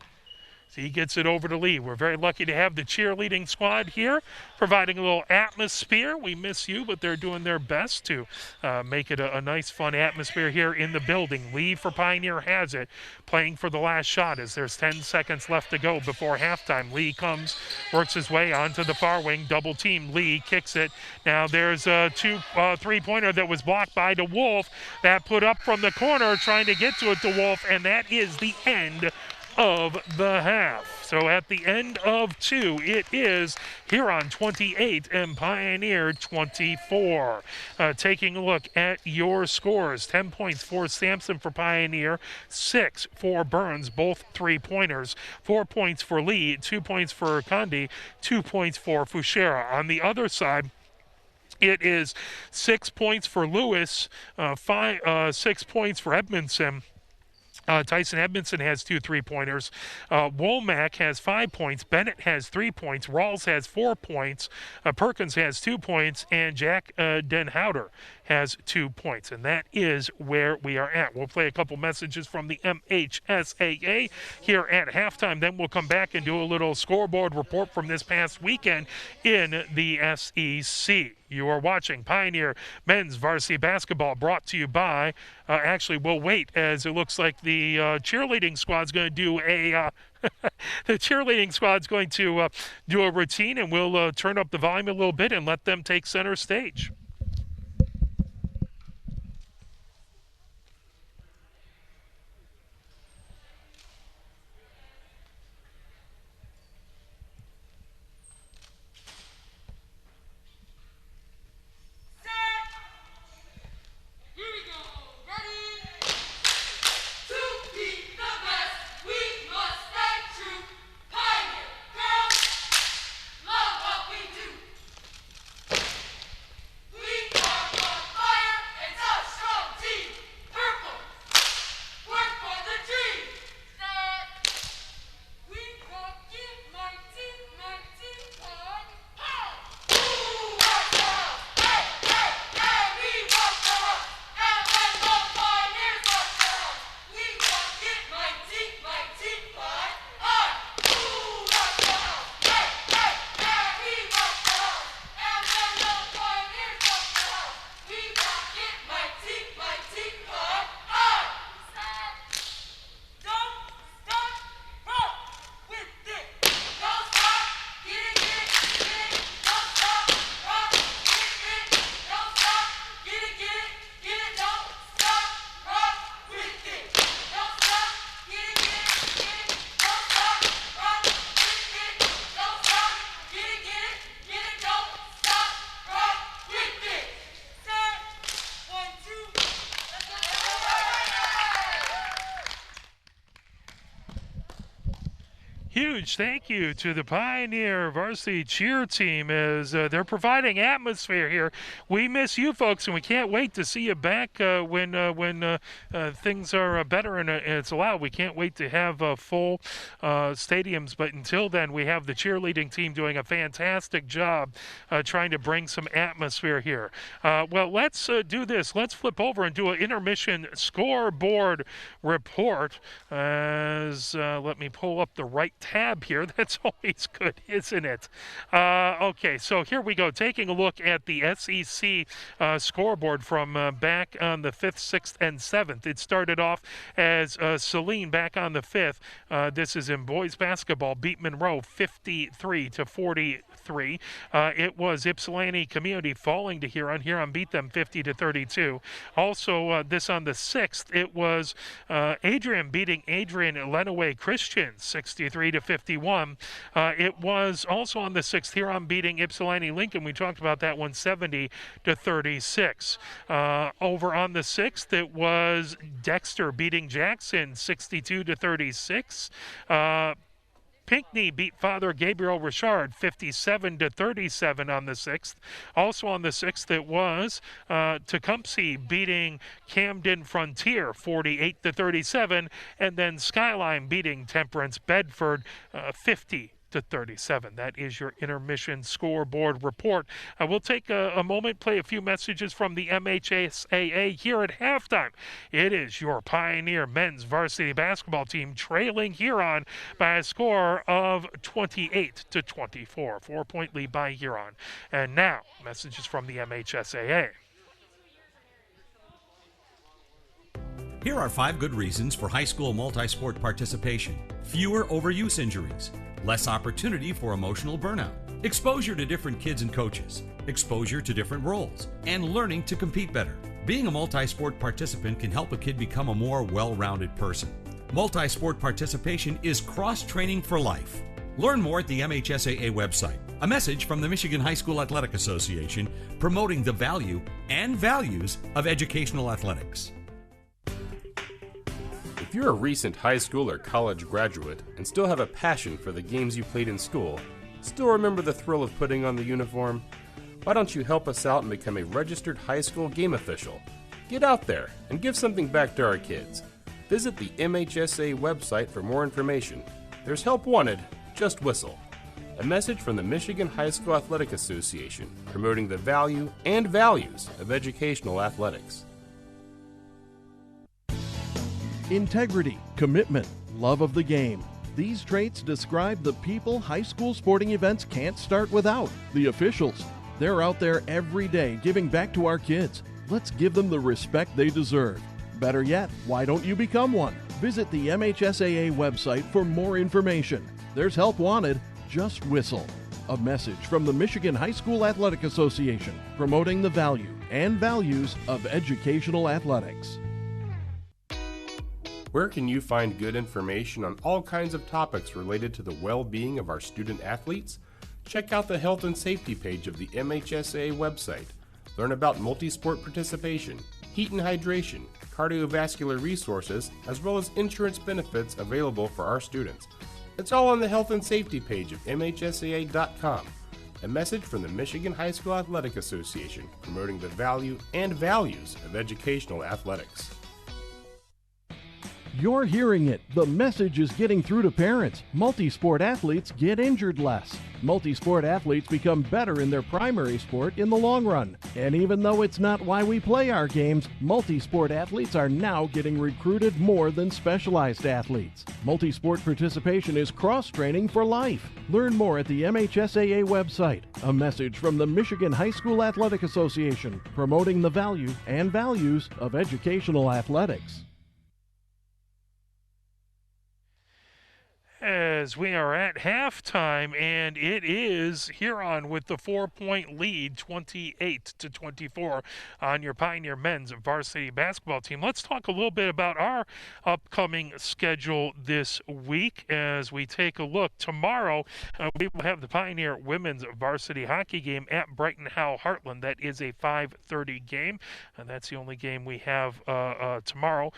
So he gets it over to Lee. We're very lucky to have the cheerleading squad here, providing a little atmosphere. We miss you, but they're doing their best to make it a nice, fun atmosphere here in the building. Lee for Pioneer has it, playing for the last shot as there's 10 seconds left to go before halftime. Lee comes, works his way onto the far wing, double team. Lee kicks it. Now there's a three-pointer that was blocked by DeWolf. That put up from the corner, trying to get to it, DeWolf, and that is the end of the half. So at the end of 2, it is Huron 28 and Pioneer 24. Taking a look at your scores. 10 points for Sampson for Pioneer, 6 for Burns, both three-pointers. 4 points for Lee, 2 points for Condi, 2 points for Fuchera. On the other side, it is 6 points for Lewis, 6 points for Edmondson. Tyson Edmondson has 2 three-pointers. Womack has 5 points. Bennett has 3 points. Rawls has 4 points. Perkins has 2 points. And Jack Denhouder has 2 points. And that is where we are at. We'll play a couple messages from the MHSAA here at halftime. Then we'll come back and do a little scoreboard report from this past weekend in the SEC. You are watching Pioneer Men's Varsity Basketball, brought to you by, actually, we'll wait, as it looks like the cheerleading squad's going to do a, the cheerleading squad's going to do a routine, and we'll turn up the volume a little bit and let them take center stage. Huge thank you to the Pioneer Varsity Cheer Team as they're providing atmosphere here. We miss you folks, and we can't wait to see you back when things are better and it's allowed. We can't wait to have full stadiums, but until then, we have the cheerleading team doing a fantastic job trying to bring some atmosphere here. Well, let's do this. Let's flip over and do an intermission scoreboard report. As let me pull up the right tab here. That's always good, isn't it? Okay, so here we go. Taking a look at the SEC scoreboard from back on the 5th, 6th, and 7th. It started off as Saline back on the 5th. This is in boys basketball. Beat Monroe 53-43. It was Ypsilanti Community falling to Huron. Huron beat them 50-32. Also, this on the 6th, it was Adrian beating Adrian Lenawee Christian 63-51. It was also on the 6th, Huron beating Ypsilanti Lincoln. We talked about that one, 70-36. Over on the 6th, it was Dexter beating Jackson 62-36. Pinckney beat Father Gabriel Richard 57-37 on the 6th. Also on the 6th, it was Tecumseh beating Camden Frontier 48-37, and then Skyline beating Temperance Bedford 50-37. That is your intermission scoreboard report. We'll take a moment, play a few messages from the MHSAA here at halftime. It is your Pioneer men's varsity basketball team trailing Huron by a score of 28-24. 4-point lead by Huron. And now, messages from the MHSAA. Here are 5 good reasons for high school multi-sport participation. Fewer overuse injuries, less opportunity for emotional burnout, exposure to different kids and coaches, exposure to different roles, and learning to compete better. Being a multi-sport participant can help a kid become a more well-rounded person. Multi-sport participation is cross-training for life. Learn more at the MHSAA website. A message from the Michigan High School Athletic Association promoting the value and values of educational athletics. If you're a recent high school or college graduate and still have a passion for the games you played in school, still remember the thrill of putting on the uniform, why don't you help us out and become a registered high school game official? Get out there and give something back to our kids. Visit the MHSA website for more information. There's help wanted, just whistle. A message from the Michigan High School Athletic Association promoting the value and values of educational athletics. Integrity, commitment, love of the game. These traits describe the people high school sporting events can't start without. The officials. They're out there every day giving back to our kids. Let's give them the respect they deserve. Better yet, why don't you become one? Visit the MHSAA website for more information. There's help wanted, just whistle. A message from the Michigan High School Athletic Association promoting the value and values of educational athletics. Where can you find good information on all kinds of topics related to the well-being of our student athletes? Check out the health and safety page of the MHSAA website. Learn about multi-sport participation, heat and hydration, cardiovascular resources, as well as insurance benefits available for our students. It's all on the health and safety page of MHSAA.com. A message from the Michigan High School Athletic Association promoting the value and values of educational athletics. You're hearing it. The message is getting through to parents. Multi-sport athletes get injured less. Multi-sport athletes become better in their primary sport in the long run. And even though it's not why we play our games, multi-sport athletes are now getting recruited more than specialized athletes. Multi-sport participation is cross-training for life. Learn more at the MHSAA website. A message from the Michigan High School Athletic Association promoting the value and values of educational athletics. As we are at halftime, and it is Huron with the 4-point lead, 28-24 on your Pioneer men's varsity basketball team. Let's talk a little bit about our upcoming schedule this week as we take a look. Tomorrow, we will have the Pioneer women's varsity hockey game at Brighton Howell Heartland. That is a 5:30 game, and that's the only game we have tomorrow.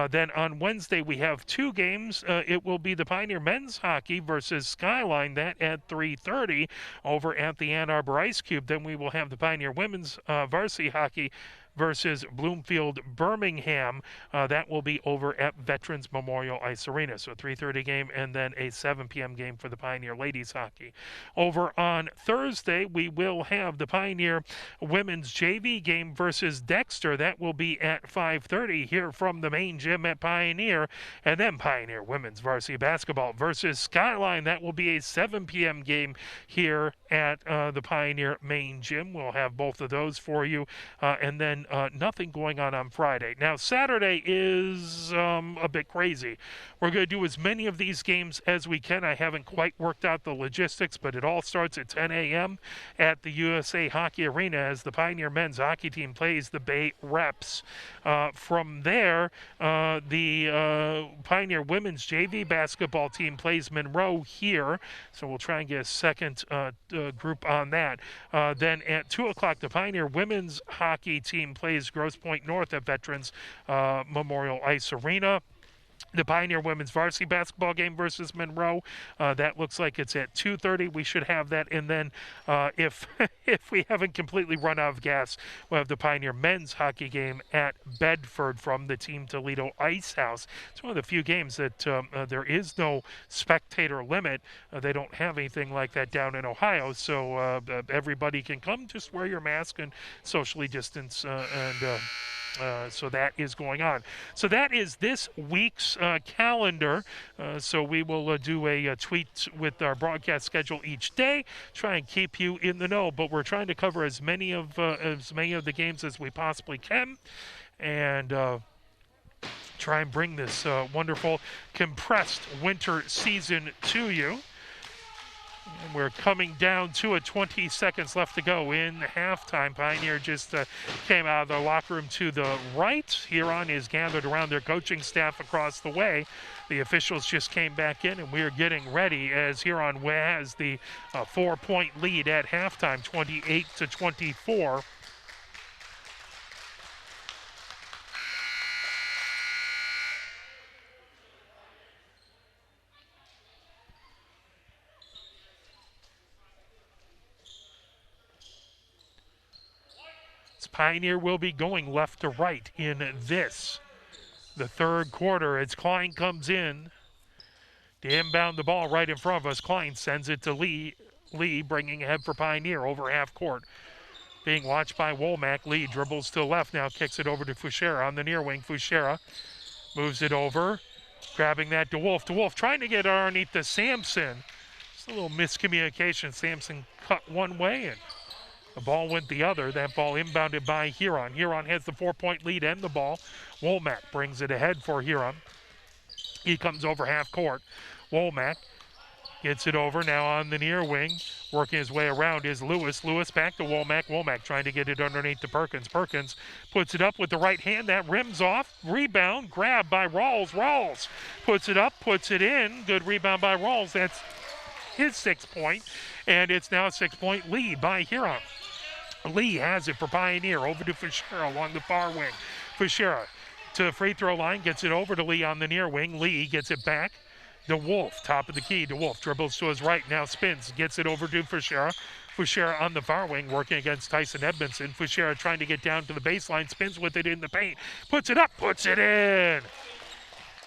Then on Wednesday, we have 2 games. It will be the Pioneer men's men's hockey versus Skyline, that at 3:30 over at the Ann Arbor Ice Cube. Then we will have the Pioneer women's varsity hockey versus Bloomfield Birmingham. That will be over at Veterans Memorial Ice Arena. So a 3:30 game and then a 7 p.m. game for the Pioneer ladies hockey. Over on Thursday, we will have the Pioneer women's JV game versus Dexter. That will be at 5:30 here from the main gym at Pioneer. And then Pioneer women's varsity basketball versus Skyline. That will be a 7 p.m. game here at the Pioneer main gym. We'll have both of those for you. And then nothing going on Friday. Now, Saturday is a bit crazy. We're going to do as many of these games as we can. I haven't quite worked out the logistics, but it all starts at 10 a.m. at the USA Hockey Arena as the Pioneer men's hockey team plays the Bay Reps. From there, the Pioneer women's JV basketball team plays Monroe here, so we'll try and get a second group on that. Then at 2 o'clock, the Pioneer women's hockey team plays Grosse Pointe North at Veterans Memorial Ice Arena. The Pioneer women's varsity basketball game versus Monroe, that looks like it's at 2:30. We should have that. And then if we haven't completely run out of gas, we'll have the Pioneer men's hockey game at Bedford from the Team Toledo Ice House. It's one of the few games that there is no spectator limit. They don't have anything like that down in Ohio, so everybody can come. Just wear your mask and socially distance so that is going on. So that is this week's calendar. So we will do a tweet with our broadcast schedule each day, try and keep you in the know. But we're trying to cover as many of the games as we possibly can, and try and bring this wonderful compressed winter season to you. And we're coming down to 20 seconds left to go in halftime. Pioneer just came out of the locker room to the right. Huron is gathered around their coaching staff across the way. The officials just came back in, and we're getting ready as Huron has the 4-point lead at halftime, 28-24. Pioneer will be going left to right in the third quarter as Klein comes in to inbound the ball right in front of us. Klein sends it to Lee. Lee bringing ahead for Pioneer over half court. Being watched by Womack. Lee dribbles to the left now, kicks it over to Fuchera on the near wing. Fuchera moves it over, grabbing that to Wolf. Trying to get underneath to Sampson. Just a little miscommunication. Sampson cut one way and the ball went the other. That ball inbounded by Huron. Huron has the 4-point lead and the ball. Womack brings it ahead for Huron. He comes over half court. Womack gets it over now on the near wing. Working his way around is Lewis. Lewis back to Womack. Womack trying to get it underneath to Perkins. Perkins puts it up with the right hand. That rims off. Rebound. Grab by Rawls. Rawls puts it up, puts it in. Good rebound by Rawls. That's his 6-point. And it's now a 6-point lead by Huron. Lee has it for Pioneer. Over to Fuchera along the far wing. Fuchera to the free throw line. Gets it over to Lee on the near wing. Lee gets it back. DeWolf, top of the key. DeWolf dribbles to his right. Now spins. Gets it over to Fuchera. Fuchera on the far wing working against Tyson Edmondson. Fuchera trying to get down to the baseline. Spins with it in the paint. Puts it up. Puts it in.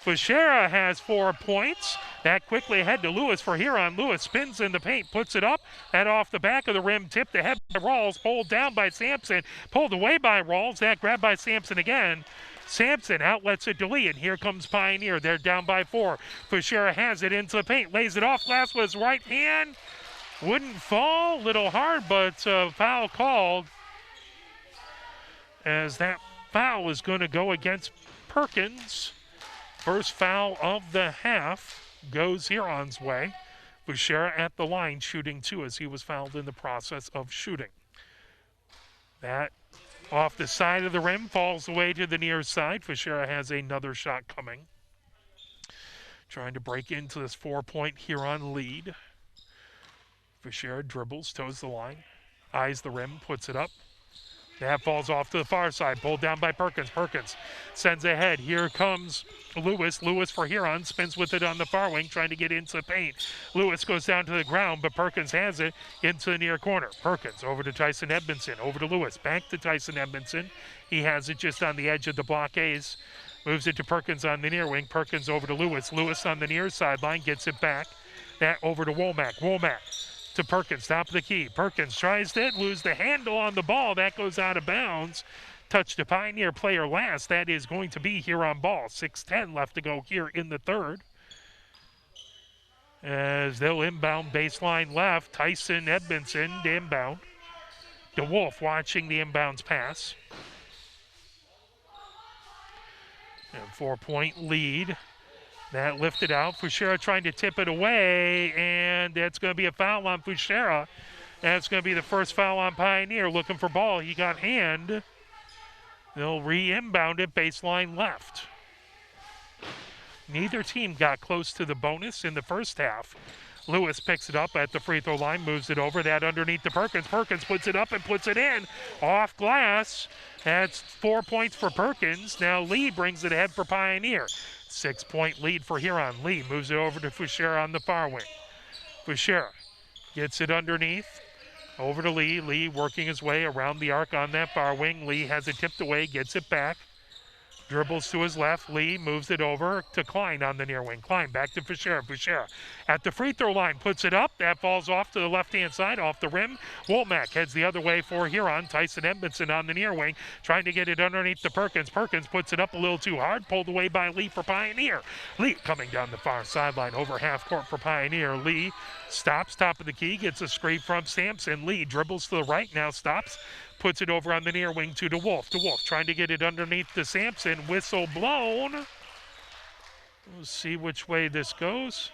Fuchera has 4 points. That quickly ahead to Lewis for Huron. Lewis spins in the paint, puts it up, and off the back of the rim, tipped ahead by Rawls, pulled down by Sampson, pulled away by Rawls. That grabbed by Sampson again. Sampson outlets it to Lee, and here comes Pioneer. They're down by 4. Fuchera has it into the paint, lays it off glass with his right hand. Wouldn't fall, little hard, but foul called. As that foul is going to go against Perkins. First foul of the half goes Huron's way. Fuchera at the line shooting 2 as he was fouled in the process of shooting. That off the side of the rim falls away to the near side. Fuchera has another shot coming. Trying to break into this 4-point Huron lead. Fuchera dribbles, toes the line, eyes the rim, puts it up. That falls off to the far side, pulled down by Perkins. Perkins sends ahead. Here comes Lewis. Lewis for Huron, spins with it on the far wing, trying to get into the paint. Lewis goes down to the ground, but Perkins has it into the near corner. Perkins over to Tyson Edmondson, over to Lewis, back to Tyson Edmondson. He has it just on the edge of the blockades. Moves it to Perkins on the near wing. Perkins over to Lewis. Lewis on the near sideline, gets it back. That over to Womack. Womack to Perkins, top of the key. Perkins tries to lose the handle on the ball. That goes out of bounds. Touch to Pioneer player last. That is going to be Huron ball. 6:10 left to go here in the third. As they'll inbound baseline left. Tyson Edmondson to inbound. DeWolf watching the inbounds pass. And 4-point lead. That lifted out. Fushera trying to tip it away, and that's going to be a foul on Fushera. That's going to be the first foul on Pioneer. Looking for ball. He got hand. They'll re-inbound it baseline left. Neither team got close to the bonus in the first half. Lewis picks it up at the free throw line, moves it over. That underneath to Perkins. Perkins puts it up and puts it in. Off glass. That's 4 points for Perkins. Now Lee brings it ahead for Pioneer. 6-point lead for Huron. Lee moves it over to Fushera on the far wing. Fushera gets it underneath. Over to Lee. Lee working his way around the arc on that far wing. Lee has it tipped away, gets it back. Dribbles to his left. Lee moves it over to Klein on the near wing. Klein back to Fushera. Fushera at the free throw line puts it up. That falls off to the left-hand side, off the rim. Womack heads the other way for Huron. Tyson Edmondson on the near wing, trying to get it underneath to Perkins. Perkins puts it up a little too hard, pulled away by Lee for Pioneer. Lee coming down the far sideline, over half court for Pioneer. Lee stops, top of the key, gets a screen from Sampson. Lee dribbles to the right, now stops. Puts it over on the near wing to DeWolf. DeWolf trying to get it underneath to Sampson. Whistle blown. We'll see which way this goes.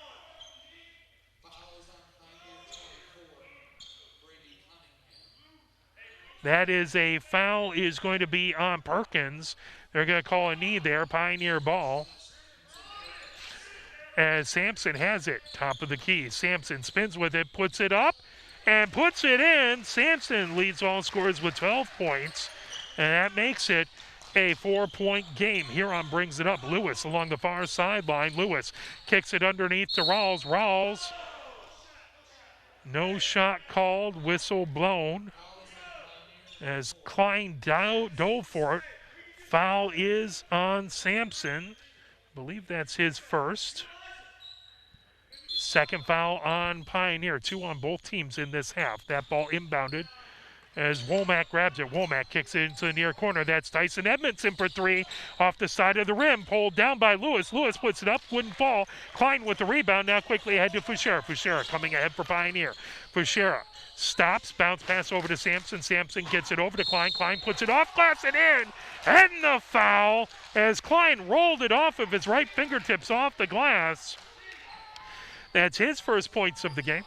That is a foul is going to be on Perkins. They're going to call a knee there. Pioneer ball. As Sampson has it. Top of the key. Sampson spins with it. Puts it up. And puts it in. Sampson leads all scorers with 12 points. And that makes it a 4-point game. Huron brings it up. Lewis along the far sideline. Lewis kicks it underneath to Rawls. Rawls. No shot called. Whistle blown. As Klein dove for it. Foul is on Sampson. I believe that's his first. Second foul on Pioneer. 2 on both teams in this half. That ball inbounded as Womack grabs it. Womack kicks it into the near corner. That's Tyson Edmondson for 3 off the side of the rim. Pulled down by Lewis. Lewis puts it up. Wouldn't fall. Klein with the rebound. Now quickly ahead to Fushera. Fushera coming ahead for Pioneer. Fushera stops. Bounce pass over to Sampson. Sampson gets it over to Klein. Klein puts it off glass and in. And the foul as Klein rolled it off of his right fingertips off the glass. That's his first points of the game.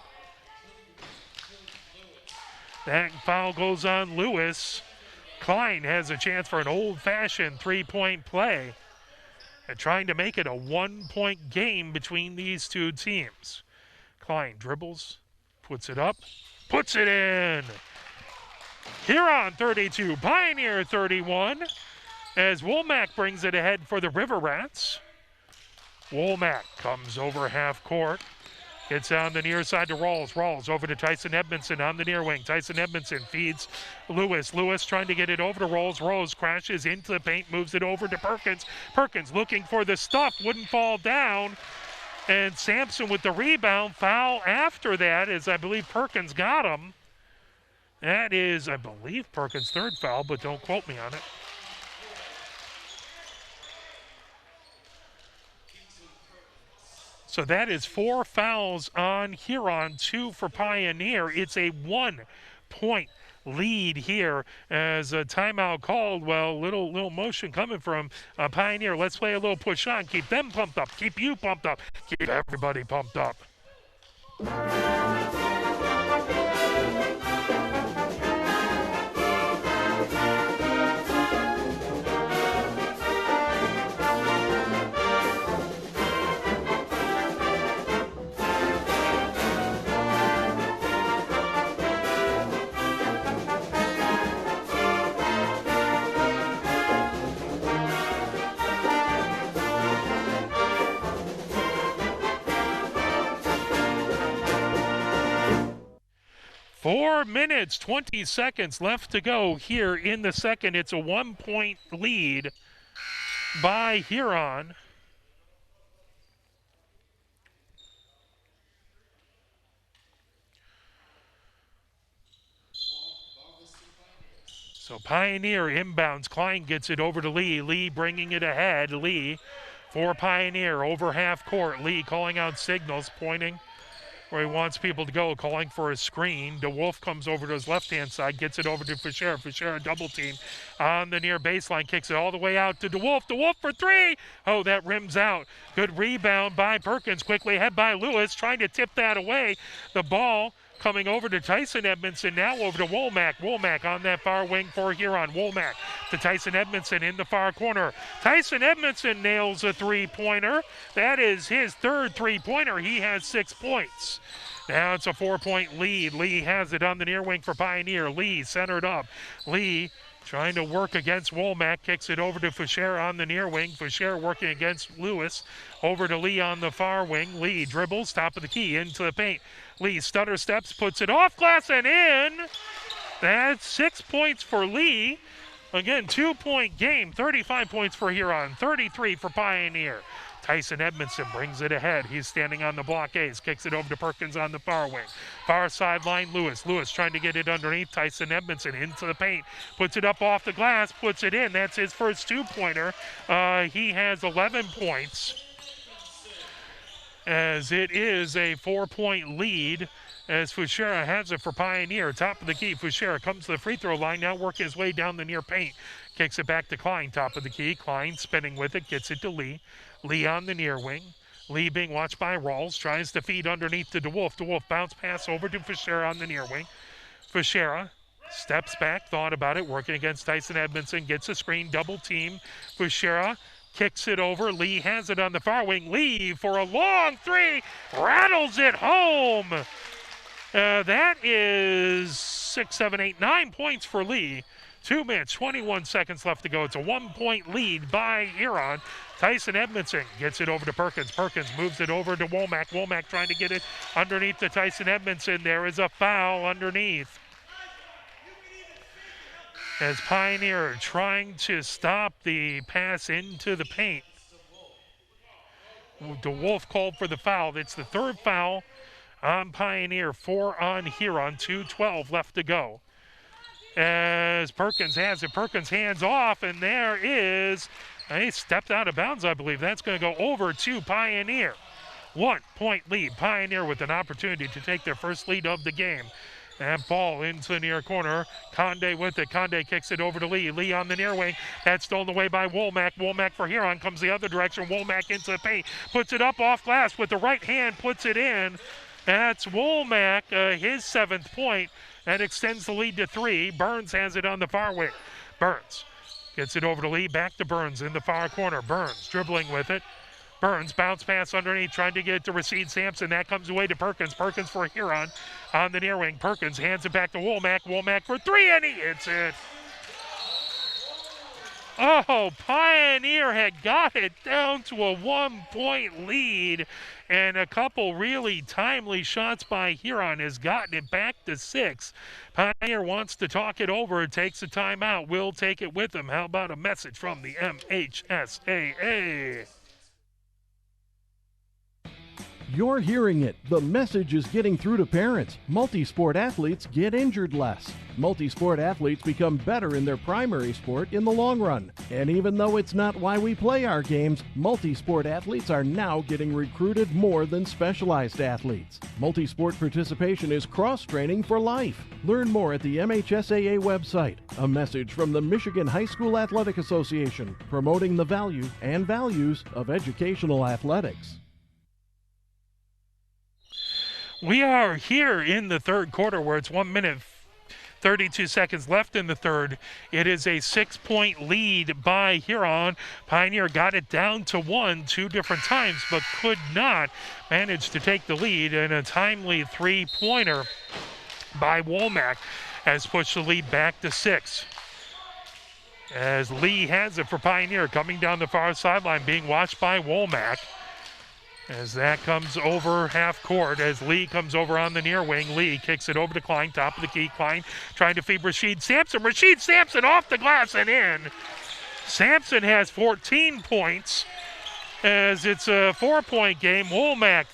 That foul goes on Lewis. Klein has a chance for an old-fashioned 3-point play. And trying to make it a 1-point game between these two teams. Klein dribbles, puts it up, puts it in. Huron 32, Pioneer 31. As Womack brings it ahead for the River Rats. Womack comes over half court. Gets on the near side to Rawls. Rawls over to Tyson Edmondson on the near wing. Tyson Edmondson feeds Lewis. Lewis trying to get it over to Rawls. Rawls crashes into the paint, moves it over to Perkins. Perkins looking for the stuff, wouldn't fall down. And Sampson with the rebound. Foul after that, as I believe Perkins got him. That is, I believe, Perkins' third foul, but don't quote me on it. So that is 4 fouls on Huron, 2 for Pioneer. It's a 1-point lead here as a timeout called. Well, little motion coming from Pioneer. Let's play a little push on. Keep them pumped up. Keep you pumped up. Keep everybody pumped up. 4 minutes, 20 seconds left to go here in the second. It's a 1-point lead by Huron. So Pioneer inbounds. Klein gets it over to Lee. Lee bringing it ahead. Lee for Pioneer over half court. Lee calling out signals, pointing where he wants people to go, calling for a screen. DeWolf comes over to his left-hand side, gets it over to Fischera. Fischera double team on the near baseline, kicks it all the way out to DeWolf. DeWolf for three. Oh, that rims out. Good rebound by Perkins. Quickly ahead by Lewis, trying to tip that away. The ball coming over to Tyson Edmondson, now over to Womack. Womack on that far wing for Huron. Womack to Tyson Edmondson in the far corner. Tyson Edmondson nails a three-pointer. That is his third three-pointer. He has 6 points. Now it's a 4-point lead. Lee has it on the near wing for Pioneer. Lee centered up. Lee trying to work against Womack, kicks it over to Fischera on the near wing. Fischera working against Lewis. Over to Lee on the far wing. Lee dribbles, top of the key, into the paint. Lee stutter steps, puts it off glass and in. That's 6 points for Lee. Again, 2-point game. 35 points for Huron, 33 for Pioneer. Tyson Edmondson brings it ahead. He's standing on the blockades, kicks it over to Perkins on the far wing. Far sideline, Lewis. Lewis trying to get it underneath. Tyson Edmondson into the paint, puts it up off the glass, puts it in. That's his first two-pointer. He has 11 points, as it is a 4-point lead, as Fischera has it for Pioneer. Top of the key, Fischera comes to the free throw line, now working his way down the near paint. Kicks it back to Klein, top of the key. Klein spinning with it, gets it to Lee. Lee on the near wing. Lee being watched by Rawls, tries to feed underneath to DeWolf. DeWolf bounce pass over to Fischera on the near wing. Fischera steps back, thought about it, working against Tyson Edmondson, gets a screen, double team. Fischera kicks it over. Lee has it on the far wing. Lee for a long three, rattles it home. That is 6, 7, 8, 9 points for Lee. 2 minutes, 21 seconds left to go. It's a 1-point lead by Huron. Tyson Edmondson gets it over to Perkins. Perkins moves it over to Womack. Womack trying to get it underneath to Tyson Edmondson. There is a foul underneath, as Pioneer trying to stop the pass into the paint. DeWolf called for the foul. It's the third foul on Pioneer, 4 on Huron, 2:12 left to go. As Perkins has it, Perkins hands off, and there is, he stepped out of bounds, I believe. That's going to go over to Pioneer. 1-point lead. Pioneer with an opportunity to take their first lead of the game. That ball into the near corner. Conde with it. Conde kicks it over to Lee. Lee on the near wing. That's stolen away by Womack. Womack for Huron comes the other direction. Womack into the paint. Puts it up off glass with the right hand. Puts it in. That's Womack, his 7th point. That extends the lead to 3. Burns has it on the far wing. Burns gets it over to Lee. Back to Burns in the far corner. Burns dribbling with it. Burns bounce pass underneath, trying to get it to Rasheed Sampson. That comes away to Perkins. Perkins for Huron on the near wing. Perkins hands it back to Womack. Womack for 3, and he hits it. Oh, Pioneer had got it down to a 1-point lead, and a couple really timely shots by Huron has gotten it back to 6. Pioneer wants to talk it over, takes a timeout. We'll take it with him. How about a message from the MHSAA? You're hearing it. The message is getting through to parents. Multi-sport athletes get injured less. Multi-sport athletes become better in their primary sport in the long run. And even though it's not why we play our games, multi-sport athletes are now getting recruited more than specialized athletes. Multi-sport participation is cross-training for life. Learn more at the MHSAA website. A message from the Michigan High School Athletic Association, promoting the value and values of educational athletics. We are here in the third quarter, where it's 1 minute, 32 seconds left in the third. It is a 6-point lead by Huron. Pioneer got it down to 1 2 different times, but could not manage to take the lead. And a timely 3-pointer by Womack has pushed the lead back to 6. As Lee has it for Pioneer, coming down the far sideline, being watched by Womack. As that comes over half court, as Lee comes over on the near wing. Lee kicks it over to Klein, top of the key. Klein trying to feed Rashid Sampson. Rashid Sampson off the glass and in. Sampson has 14 points as it's a 4-point game. Womack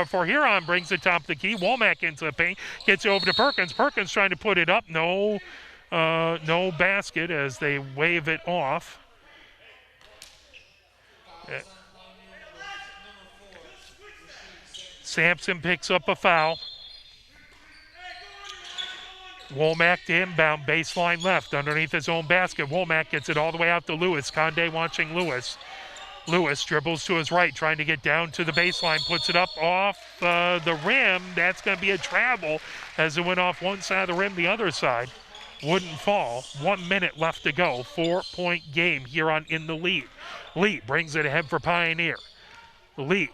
for Huron brings it top of the key. Womack into the paint, gets it over to Perkins. Perkins trying to put it up. No basket as they wave it off. Sampson picks up a foul. Womack to inbound, baseline left, underneath his own basket. Womack gets it all the way out to Lewis. Conde watching Lewis. Lewis dribbles to his right, trying to get down to the baseline, puts it up off the rim. That's going to be a travel as it went off one side of the rim, the other side wouldn't fall. 1 minute left to go. 4-point game. Huron in the lead. Lee brings it ahead for Pioneer. Lee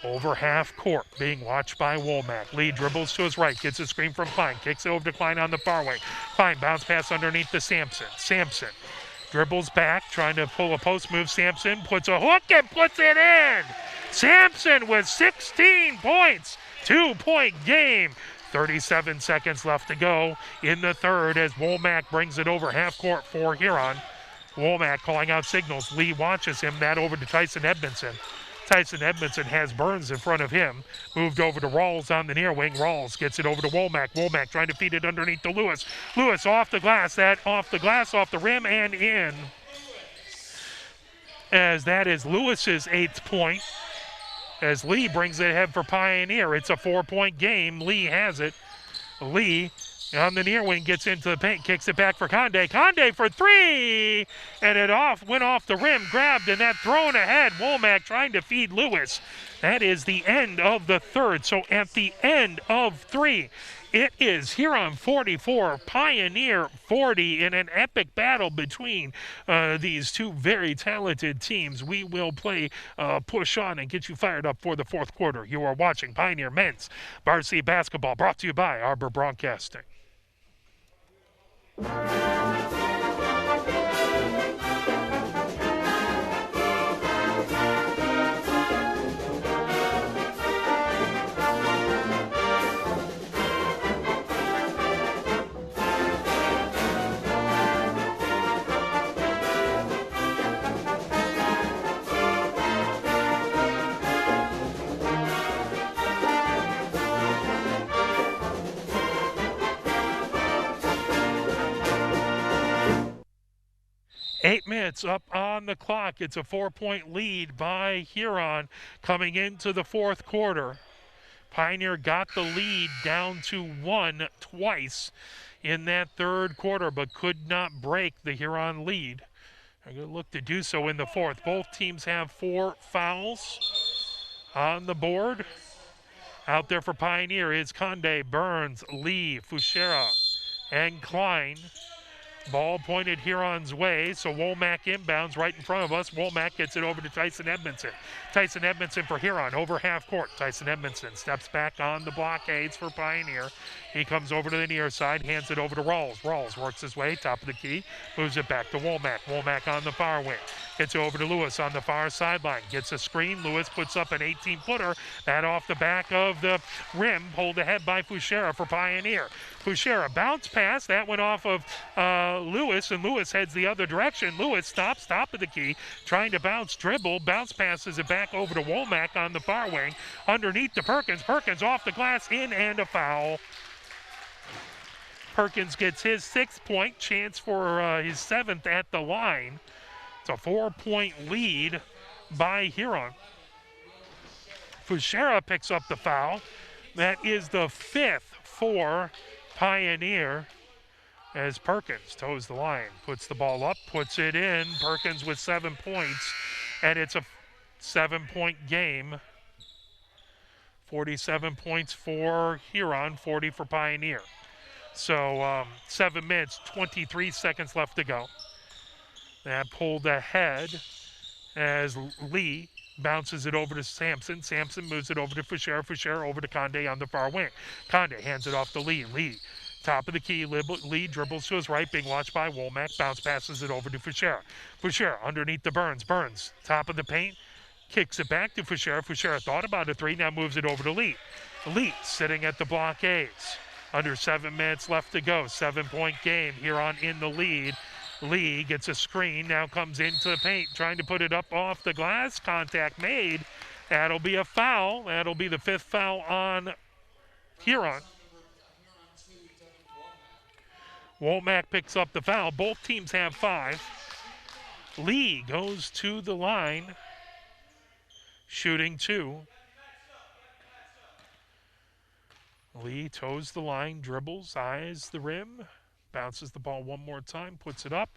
over half court, being watched by Womack. Lee dribbles to his right, gets a screen from Klein, kicks it over to Klein on the far wing. Klein bounce pass underneath to Sampson. Sampson dribbles back, trying to pull a post move. Sampson puts a hook and puts it in. Sampson with 16 points. 2-point game. 37 seconds left to go in the third as Womack brings it over half court for Huron. Womack calling out signals. Lee watches him. That over to Tyson Edmondson. Tyson Edmondson has Burns in front of him. Moved over to Rawls on the near wing. Rawls gets it over to Womack. Womack trying to feed it underneath to Lewis. Lewis off the glass. That off the glass, off the rim, and in. As that is Lewis's 8th point. As Lee brings it ahead for Pioneer. It's a 4-point game. Lee has it. Lee on the near wing gets into the paint, kicks it back for Conde. Conde for three, and it went off the rim, grabbed, and that thrown ahead. Womack trying to feed Lewis. That is the end of the third. So at the end of 3, it is Huron 44, Pioneer 40 in an epic battle between these two very talented teams. We will play push on and get you fired up for the fourth quarter. You are watching Pioneer Men's Varsity Basketball, brought to you by Arbor Broadcasting. Eight minutes up on the clock. It's a 4-point lead by Huron coming into the fourth quarter. Pioneer got the lead down to 1 twice in that third quarter, but could not break the Huron lead. They're going to look to do so in the fourth. Both teams have 4 fouls on the board. Out there for Pioneer is Conde, Burns, Lee, Fuchera, and Klein. Ball pointed Huron's way, so Womack inbounds right in front of us. Womack gets it over to Tyson Edmondson. Tyson Edmondson for Huron, over half court. Tyson Edmondson steps back on the blockades for Pioneer. He comes over to the near side, hands it over to Rawls. Rawls works his way, top of the key, moves it back to Womack. Womack on the far wing. Gets it over to Lewis on the far sideline. Gets a screen. Lewis puts up an 18-footer. That off the back of the rim, pulled ahead by Fuchera for Pioneer. Fuchera bounce pass. That went off of Lewis, and Lewis heads the other direction. Lewis stops, top of the key, trying to dribble. Bounce passes it back over to Womack on the far wing. Underneath to Perkins. Perkins off the glass, in, and a foul. Perkins gets his 6th point, chance for his 7th at the line. It's a 4-point lead by Huron. Fuchera picks up the foul. That is the 5th for Pioneer as Perkins toes the line, puts the ball up, puts it in. Perkins with 7 points, and it's a 7-point game. 47 points for Huron, 40 for Pioneer. So 7 minutes, 23 seconds left to go. That pulled ahead as Lee bounces it over to Sampson. Sampson moves it over to Fuchera. Fuchera over to Conde on the far wing. Conde hands it off to Lee. Lee, top of the key. Lee dribbles to his right, being watched by Womack. Bounce passes it over to Fuchera. Fuchera underneath the Burns. Burns, top of the paint. kicks it back to Fuchera. Fuchera thought about a three, now moves it over to Lee. Lee sitting at the blockades. Under 7 minutes left to go. 7-point game. Huron in the lead. Lee gets a screen, now comes into the paint, trying to put it up off the glass. Contact made. That'll be a foul. That'll be the 5th foul on Huron. Womack picks up the foul. Both teams have 5. Lee goes to the line, shooting 2. Lee toes the line, dribbles, eyes the rim, bounces the ball one more time, puts it up,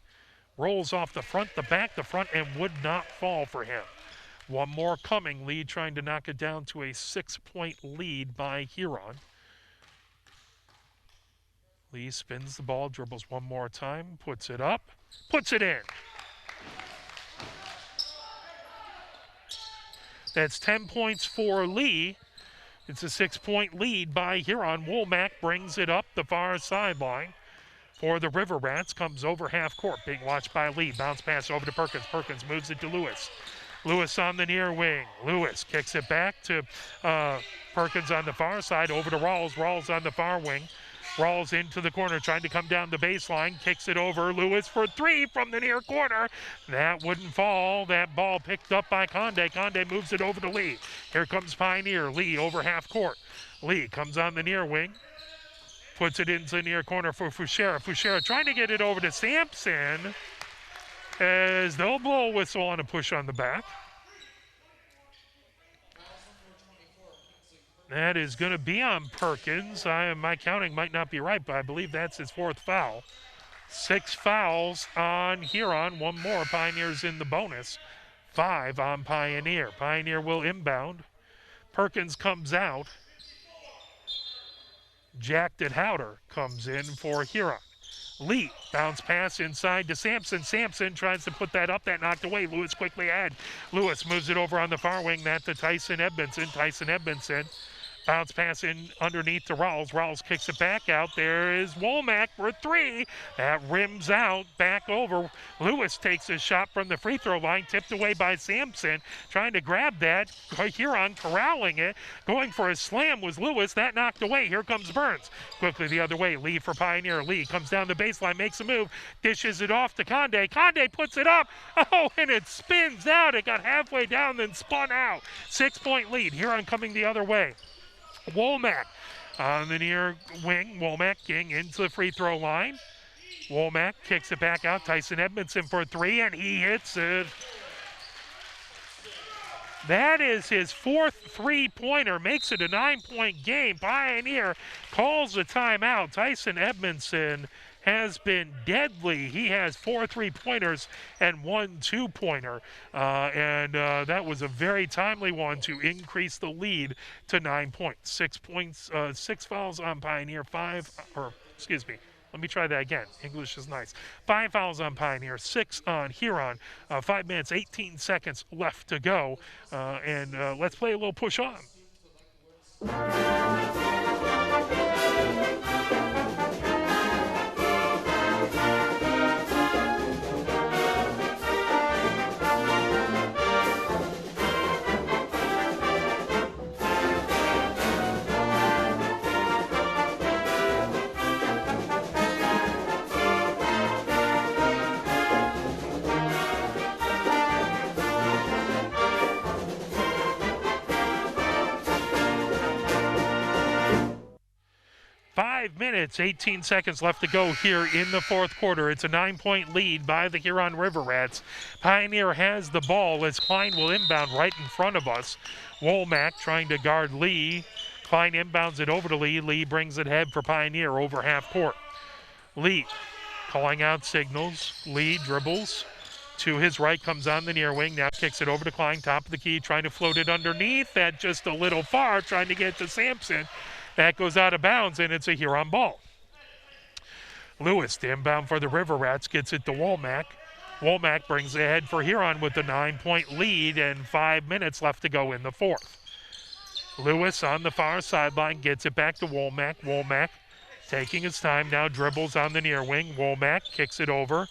rolls off the front, the back, the front, and would not fall for him. One more coming. Lee trying to knock it down to a 6-point lead by Huron. Lee spins the ball, dribbles one more time, puts it up, puts it in. That's 10 points for Lee. It's a 6-point lead by Huron. Womack brings it up the far sideline for the River Rats. Comes over half court, being watched by Lee. Bounce pass over to Perkins. Perkins moves it to Lewis. Lewis on the near wing. Lewis kicks it back to Perkins on the far side, over to Rawls. Rawls on the far wing. Rawls into the corner, trying to come down the baseline. Kicks it over. Lewis for 3 from the near corner. That wouldn't fall. That ball picked up by Conde. Conde moves it over to Lee. Here comes Pioneer. Lee over half court. Lee comes on the near wing. Puts it into the near corner for Fuchera. Fuchera trying to get it over to Sampson. As they'll blow a whistle on a push on the back. That is going to be on Perkins. My counting might not be right, but I believe that's his 4th foul. 6 fouls on Huron. 1 more. Pioneer's in the bonus. 5 on Pioneer. Pioneer will inbound. Perkins comes out. Jack Howder comes in for Huron. Lee, bounce pass inside to Sampson. Sampson tries to put that up. That knocked away. Lewis quickly ahead. Lewis moves it over on the far wing. That to Tyson Edmondson. Tyson Edmondson. Bounce pass in underneath to Rawls. Rawls kicks it back out. There is Womack for 3. That rims out. Back over. Lewis takes a shot from the free throw line. Tipped away by Sampson. Trying to grab that. Huron corralling it. Going for a slam was Lewis. That knocked away. Here comes Burns. Quickly the other way. Lee for Pioneer. Lee comes down the baseline. Makes a move. Dishes it off to Conde. Conde puts it up. Oh, and it spins out. It got halfway down, then spun out. 6-point lead. Huron coming the other way. Womack on the near wing. Womack getting into the free throw line. Womack kicks it back out. Tyson Edmondson for 3, and he hits it. That is his 4th three-pointer. Makes it a 9-point game. Pioneer calls a timeout. Tyson Edmondson has been deadly. He has 4 three-pointers and 1 two-pointer. That was a very timely one to increase the lead to 9 points. 6 points, 6 fouls on Pioneer, let me try that again. English is nice. 5 fouls on Pioneer, 6 on Huron. 5 minutes, 18 seconds left to go. Let's play a little push on. 5 minutes, 18 seconds left to go here in the 4th quarter. It's a 9-point lead by the Huron River Rats. Pioneer has the ball as Klein will inbound right in front of us. Womack trying to guard Lee. Klein inbounds it over to Lee. Lee brings it ahead for Pioneer over half court. Lee calling out signals. Lee dribbles. To his right, comes on the near wing. Now kicks it over to Klein, top of the key, trying to float it underneath. That just a little far, trying to get to Sampson. That goes out of bounds, and it's a Huron ball. Lewis, the inbound for the River Rats, gets it to Womack. Womack brings it ahead for Huron with the 9-point lead and 5 minutes left to go in the 4th. Lewis on the far sideline gets it back to Womack. Womack taking his time now, dribbles on the near wing. Womack kicks it over.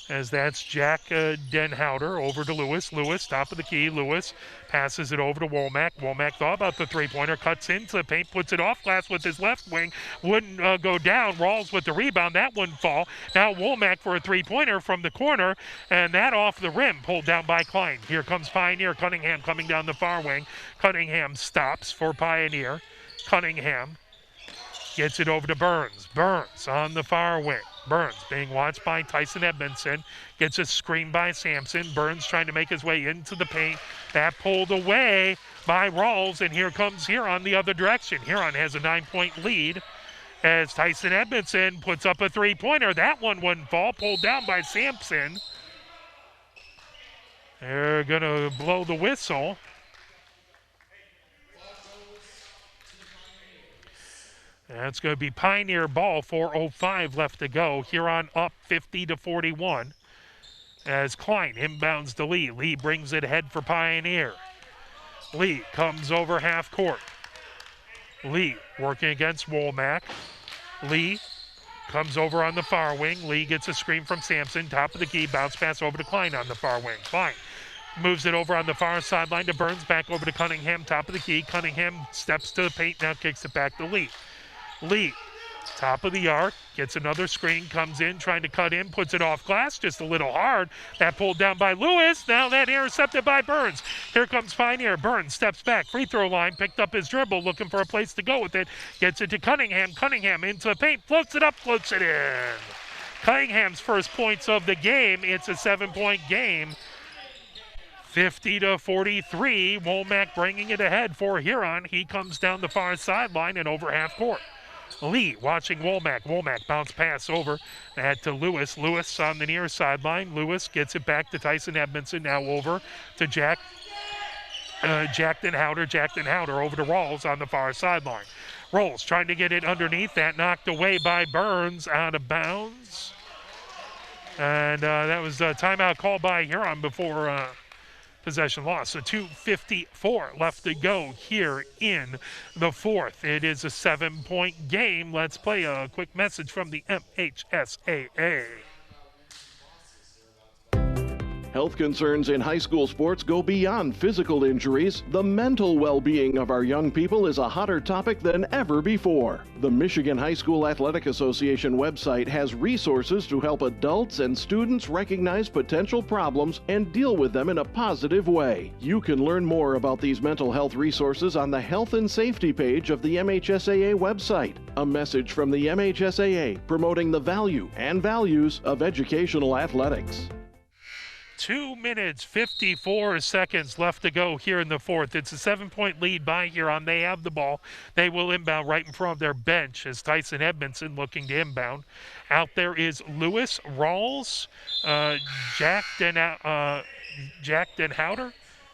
as that's Jack Denhouter over to Lewis. Lewis, top of the key. Lewis passes it over to Womack. Womack thought about the three-pointer, cuts into the paint, puts it off glass with his left wing. Wouldn't go down. Rawls with the rebound. That wouldn't fall. Now Womack for a three-pointer from the corner, and that off the rim, pulled down by Klein. Here comes Pioneer. Cunningham coming down the far wing. Cunningham stops for Pioneer. Cunningham gets it over to Burns. Burns on the far wing. Burns being watched by Tyson Edmondson. Gets a screen by Sampson. Burns trying to make his way into the paint. That pulled away by Rawls, and here comes Huron the other direction. Huron has a 9-point lead as Tyson Edmondson puts up a three-pointer. That one wouldn't fall. Pulled down by Sampson. They're going to blow the whistle. That's going to be Pioneer ball. 4:05 left to go. Huron up 50-41 as Klein inbounds to Lee. Lee brings it ahead for Pioneer. Lee comes over half court. Lee working against Womack. Lee comes over on the far wing. Lee gets a screen from Sampson. Top of the key. Bounce pass over to Klein on the far wing. Klein moves it over on the far sideline to Burns. Back over to Cunningham. Top of the key. Cunningham steps to the paint. Now kicks it back to Lee. Lee, top of the arc, gets another screen, comes in, trying to cut in, puts it off glass, just a little hard. That pulled down by Lewis. Now that intercepted by Burns. Here comes Pioneer. Burns steps back, free throw line, picked up his dribble, looking for a place to go with it. Gets it to Cunningham. Cunningham into the paint, floats it up, floats it in. Cunningham's first points of the game. It's a 7-point game. 50-43. Womack bringing it ahead for Huron. He comes down the far sideline and over half court. Lee watching Womack. Womack bounce pass over that to Lewis. Lewis on the near sideline. Lewis gets it back to Tyson Edmondson. Now over to Jack Denhouter. Jack Denhouter over to Rawls on the far sideline. Rawls trying to get it underneath. That knocked away by Burns, out of bounds. And that was a timeout called by Huron before possession loss. So 2:54 left to go here in the fourth. It is a 7-point game. Let's play a quick message from the MHSAA. Health concerns in high school sports go beyond physical injuries. The mental well-being of our young people is a hotter topic than ever before. The Michigan High School Athletic Association website has resources to help adults and students recognize potential problems and deal with them in a positive way. You can learn more about these mental health resources on the Health and Safety page of the MHSAA website. A message from the MHSAA promoting the value and values of educational athletics. 2 minutes, 54 seconds left to go here in the fourth. It's a 7-point lead by Huron. They have the ball. They will inbound right in front of their bench as Tyson Edmondson looking to inbound. Out there is Lewis, Rawls, Jack Denhouter,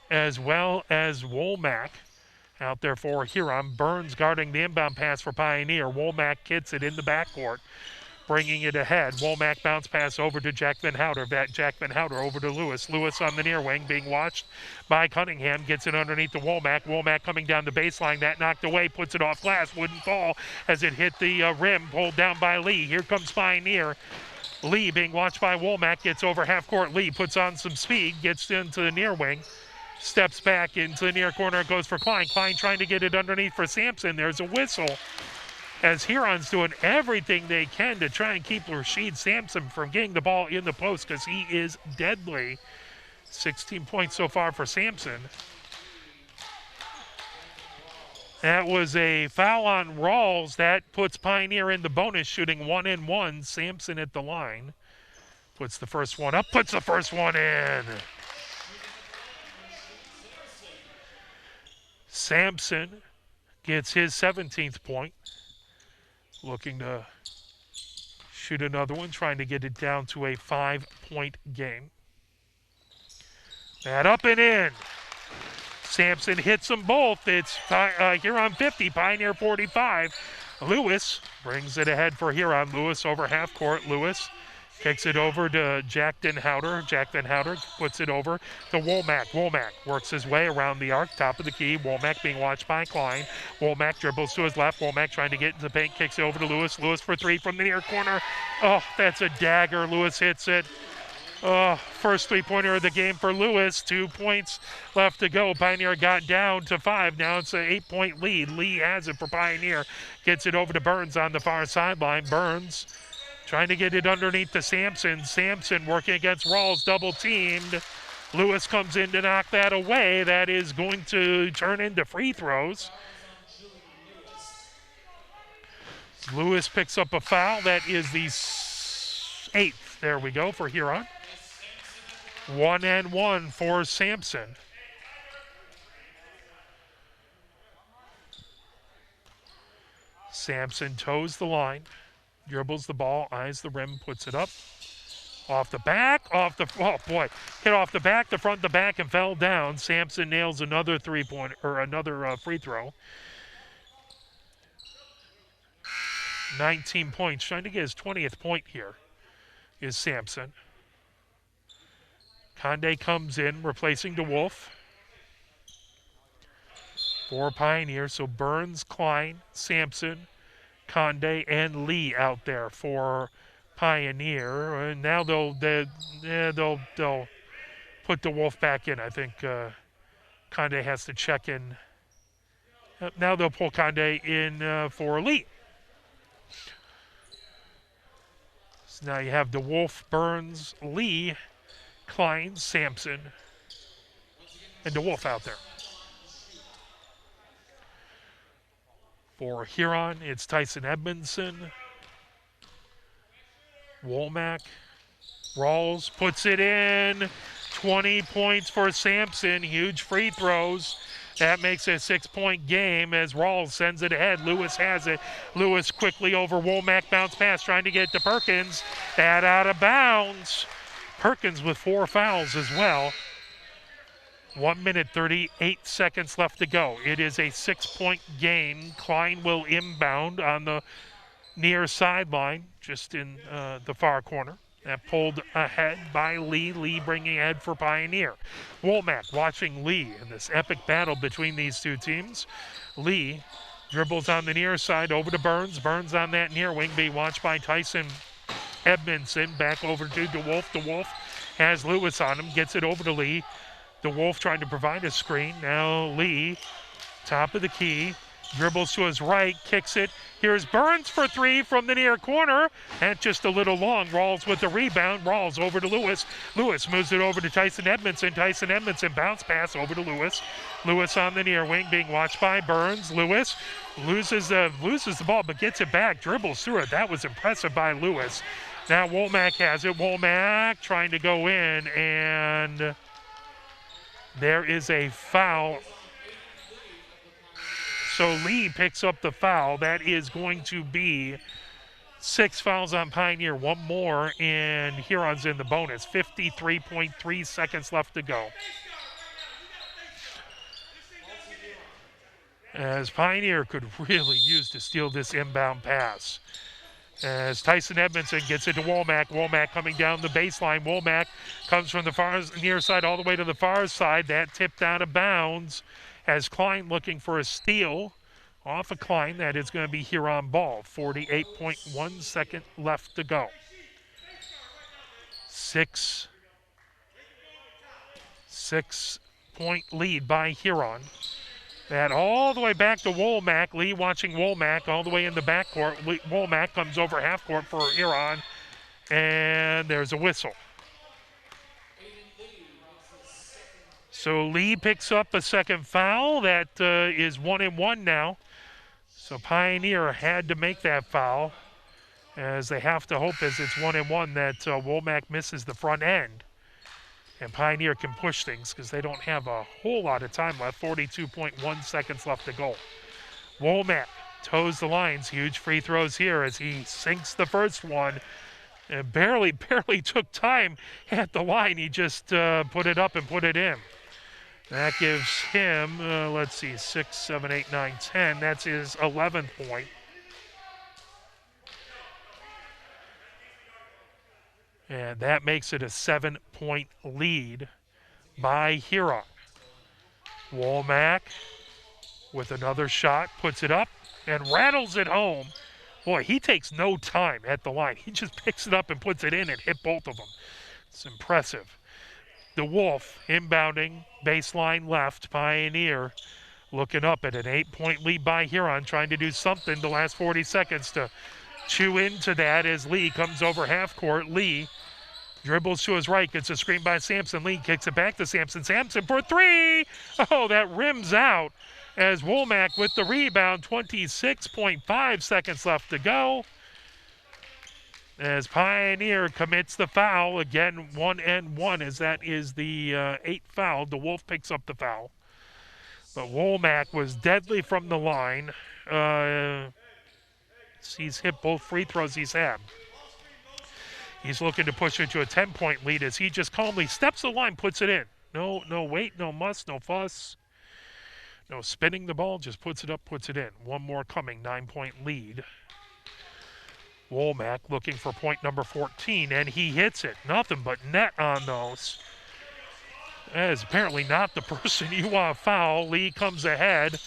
as well as Womack. Out there for Huron. Burns guarding the inbound pass for Pioneer. Womack gets it in the backcourt, bringing it ahead. Womack bounce pass over to Jack Denhouter. Jack Denhouter over to Lewis. Lewis on the near wing being watched by Cunningham. Gets it underneath to Womack. Womack coming down the baseline. That knocked away. Puts it off glass. Wouldn't fall as it hit the rim. Pulled down by Lee. Here comes Pioneer. Lee being watched by Womack. Gets over half court. Lee puts on some speed. Gets into the near wing. Steps back into the near corner. It goes for Klein. Klein trying to get it underneath for Sampson. There's a whistle, as Huron's doing everything they can to try and keep Rashid Sampson from getting the ball in the post because he is deadly. 16 points so far for Sampson. That was a foul on Rawls. That puts Pioneer in the bonus, shooting 1-and-1. Sampson at the line. Puts the first one up, puts the first one in. Sampson gets his 17th point. Looking to shoot another one, trying to get it down to a 5-point game. That up and in. Sampson hits them both. It's Huron 50, Pioneer 45. Lewis brings it ahead for Huron. Lewis over half court. Lewis kicks it over to Jack Denhouter. Jack Denhouter puts it over to Womack. Womack works his way around the arc, top of the key. Womack being watched by Klein. Womack dribbles to his left. Womack trying to get into the paint, kicks it over to Lewis. Lewis for three from the near corner. Oh, that's a dagger. Lewis hits it. First three-pointer of the game for Lewis. 2 points left to go. Pioneer got down to 5. Now it's an 8-point lead. Lee has it for Pioneer. Gets it over to Burns on the far sideline. Burns trying to get it underneath to Sampson. Sampson working against Rawls, double-teamed. Lewis comes in to knock that away. That is going to turn into free throws. Lewis picks up a foul. That is the 8th. There we go for Huron. 1-1 for Sampson. Sampson toes the line, dribbles the ball, eyes the rim, puts it up. Off the back, oh boy, hit off the back, the front, the back, and fell down. Sampson nails another three-point, or another free throw. 19 points, trying to get his 20th point here is Sampson. Conde comes in, replacing DeWolf. For Pioneer, so Burns, Klein, Sampson, Conde, and Lee out there for Pioneer. And now they'll put DeWolf back in. I think Conde has to check in. Now they'll pull Conde in for Lee. So now you have DeWolf, Burns, Lee, Klein, Sampson, and DeWolf out there. For Huron, it's Tyson Edmondson. Womack. Rawls puts it in. 20 points for Sampson. Huge free throws. That makes it a 6-point game as Rawls sends it ahead. Lewis has it. Lewis quickly over Womack. Bounce pass trying to get it to Perkins. That out of bounds. Perkins with 4 fouls as well. 1 minute, 38 seconds left to go. It is a 6-point game. Klein will inbound on the near sideline, just in the far corner. That pulled ahead by Lee. Lee bringing ahead for Pioneer. Womack watching Lee in this epic battle between these two teams. Lee dribbles on the near side over to Burns. Burns on that near wing being watched by Tyson Edmondson. Back over to DeWolf. DeWolf has Lewis on him. Gets it over to Lee. DeWolf trying to provide a screen. Now Lee, top of the key. Dribbles to his right, kicks it. Here's Burns for 3 from the near corner. And just a little long. Rawls with the rebound. Rawls over to Lewis. Lewis moves it over to Tyson Edmondson. Tyson Edmondson bounce pass over to Lewis. Lewis on the near wing being watched by Burns. Lewis loses the ball but gets it back. Dribbles through it. That was impressive by Lewis. Now Womack has it. Womack trying to go in, and there is a foul. So Lee picks up the foul. That is going to be 6 fouls on Pioneer. 1 more, and Huron's in the bonus. 53.3 seconds left to go. As Pioneer could really use to steal this inbound pass. As Tyson Edmondson gets it to Womack. Womack coming down the baseline. Womack comes from the far near side all the way to the far side. That tipped out of bounds. As Klein looking for a steal off of Klein. That is going to be Huron ball. 48.1 seconds left to go. 6-point lead by Huron. That all the way back to Womack. Lee watching Womack all the way in the backcourt. Womack comes over half court for Huron, and there's a whistle. So Lee picks up a second foul. That is 1-1 now. So Pioneer had to make that foul, as they have to hope as it's 1-1 that Womack misses the front end. And Pioneer can push things because they don't have a whole lot of time left. 42.1 seconds left to go. Womack toes the lines. Huge free throws here as he sinks the first one. And barely took time at the line. He just put it up and put it in. That gives him, 6, 7, 8, 9, 10. That's his 11th point. And that makes it a 7-point lead by Huron. Womack with another shot, puts it up and rattles it home. Boy, he takes no time at the line. He just picks it up and puts it in and hit both of them. It's impressive. The Wolf inbounding, baseline left. Pioneer looking up at an 8-point lead by Huron, trying to do something the last 40 seconds to chew into that as Lee comes over half court. Lee dribbles to his right, gets a screen by Sampson. Lee kicks it back to Sampson. Sampson for three. Oh, that rims out as Womack with the rebound. 26.5 seconds left to go. As Pioneer commits the foul. Again, 1-1 as that is the 8th foul. The Wolf picks up the foul. But Womack was deadly from the line. He's hit both free throws he's had. He's looking to push it to a 10-point lead as he just calmly steps the line, puts it in. No wait, no muss, no fuss. No spinning the ball, just puts it up, puts it in. One more coming, 9-point lead. Womack looking for point number 14, and he hits it. Nothing but net on those. That is apparently not the person you want to foul. Lee comes ahead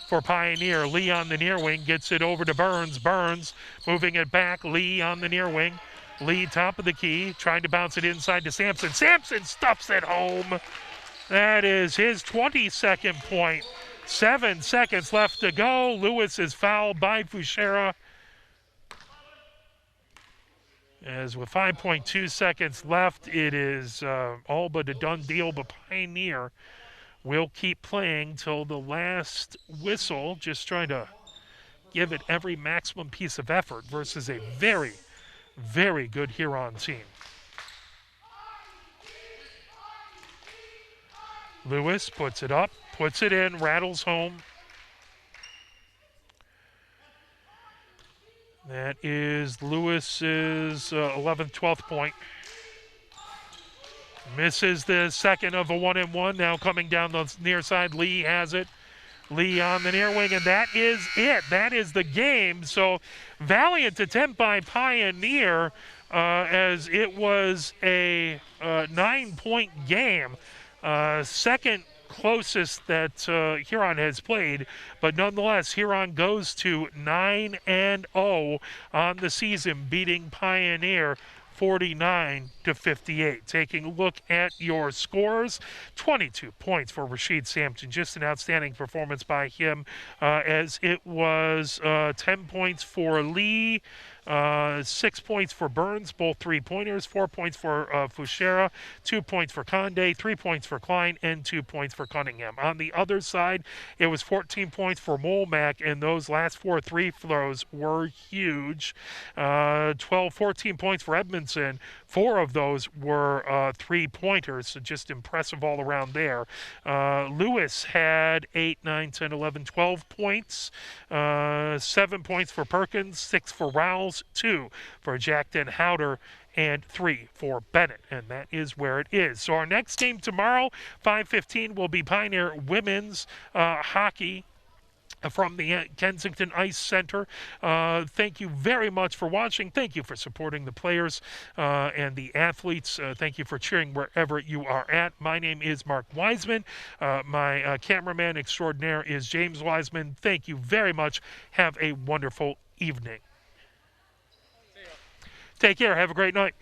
for Pioneer. Lee on the near wing gets it over to Burns. Burns moving it back. Lee on the near wing. Lee top of the key, trying to bounce it inside to Sampson. Sampson stuffs it home. That is his 22nd point. 7 seconds left to go. Lewis is fouled by Fuchera. As with 5.2 seconds left, it is all but a done deal, but Pioneer will keep playing till the last whistle, just trying to give it every maximum piece of effort versus a very, very good Huron team. Lewis puts it up, puts it in, rattles home. That is Lewis's 11th, 12th point. Misses the second of a 1-and-1. Now coming down the near side, Lee has it. Lee on the near wing, and that is it. That is the game. So valiant attempt by Pioneer as it was a 9-point game. Second closest that Huron has played, but nonetheless Huron goes to 9-0 on the season, beating Pioneer 49-58. Taking a look at your scores, 22 points for Rashid Sampson, just an outstanding performance by him, as it was 10 points for Lee, 6 points for Burns, both 3-pointers, 4 points for Fuchera, 2 points for Conde, 3 points for Klein, and 2 points for Cunningham. On the other side, it was 14 points for Molmack, and those last 4 free throws were huge. 14 points for Edmondson. 4 of those were 3-pointers, so just impressive all around there. Lewis had 8, 9, 10, 11, 12 points. 7 points for Perkins, 6 for Rowles, 2 for Jackton Howder, and 3 for Bennett, and that is where it is. So our next game tomorrow, 5:15, will be Pioneer Women's Hockey from the Kensington Ice Center. Thank you very much for watching. Thank you for supporting the players and the athletes. Thank you for cheering wherever you are at. My name is Mark Wiseman. My cameraman extraordinaire is James Wiseman. Thank you very much. Have a wonderful evening. Take care. Have a great night.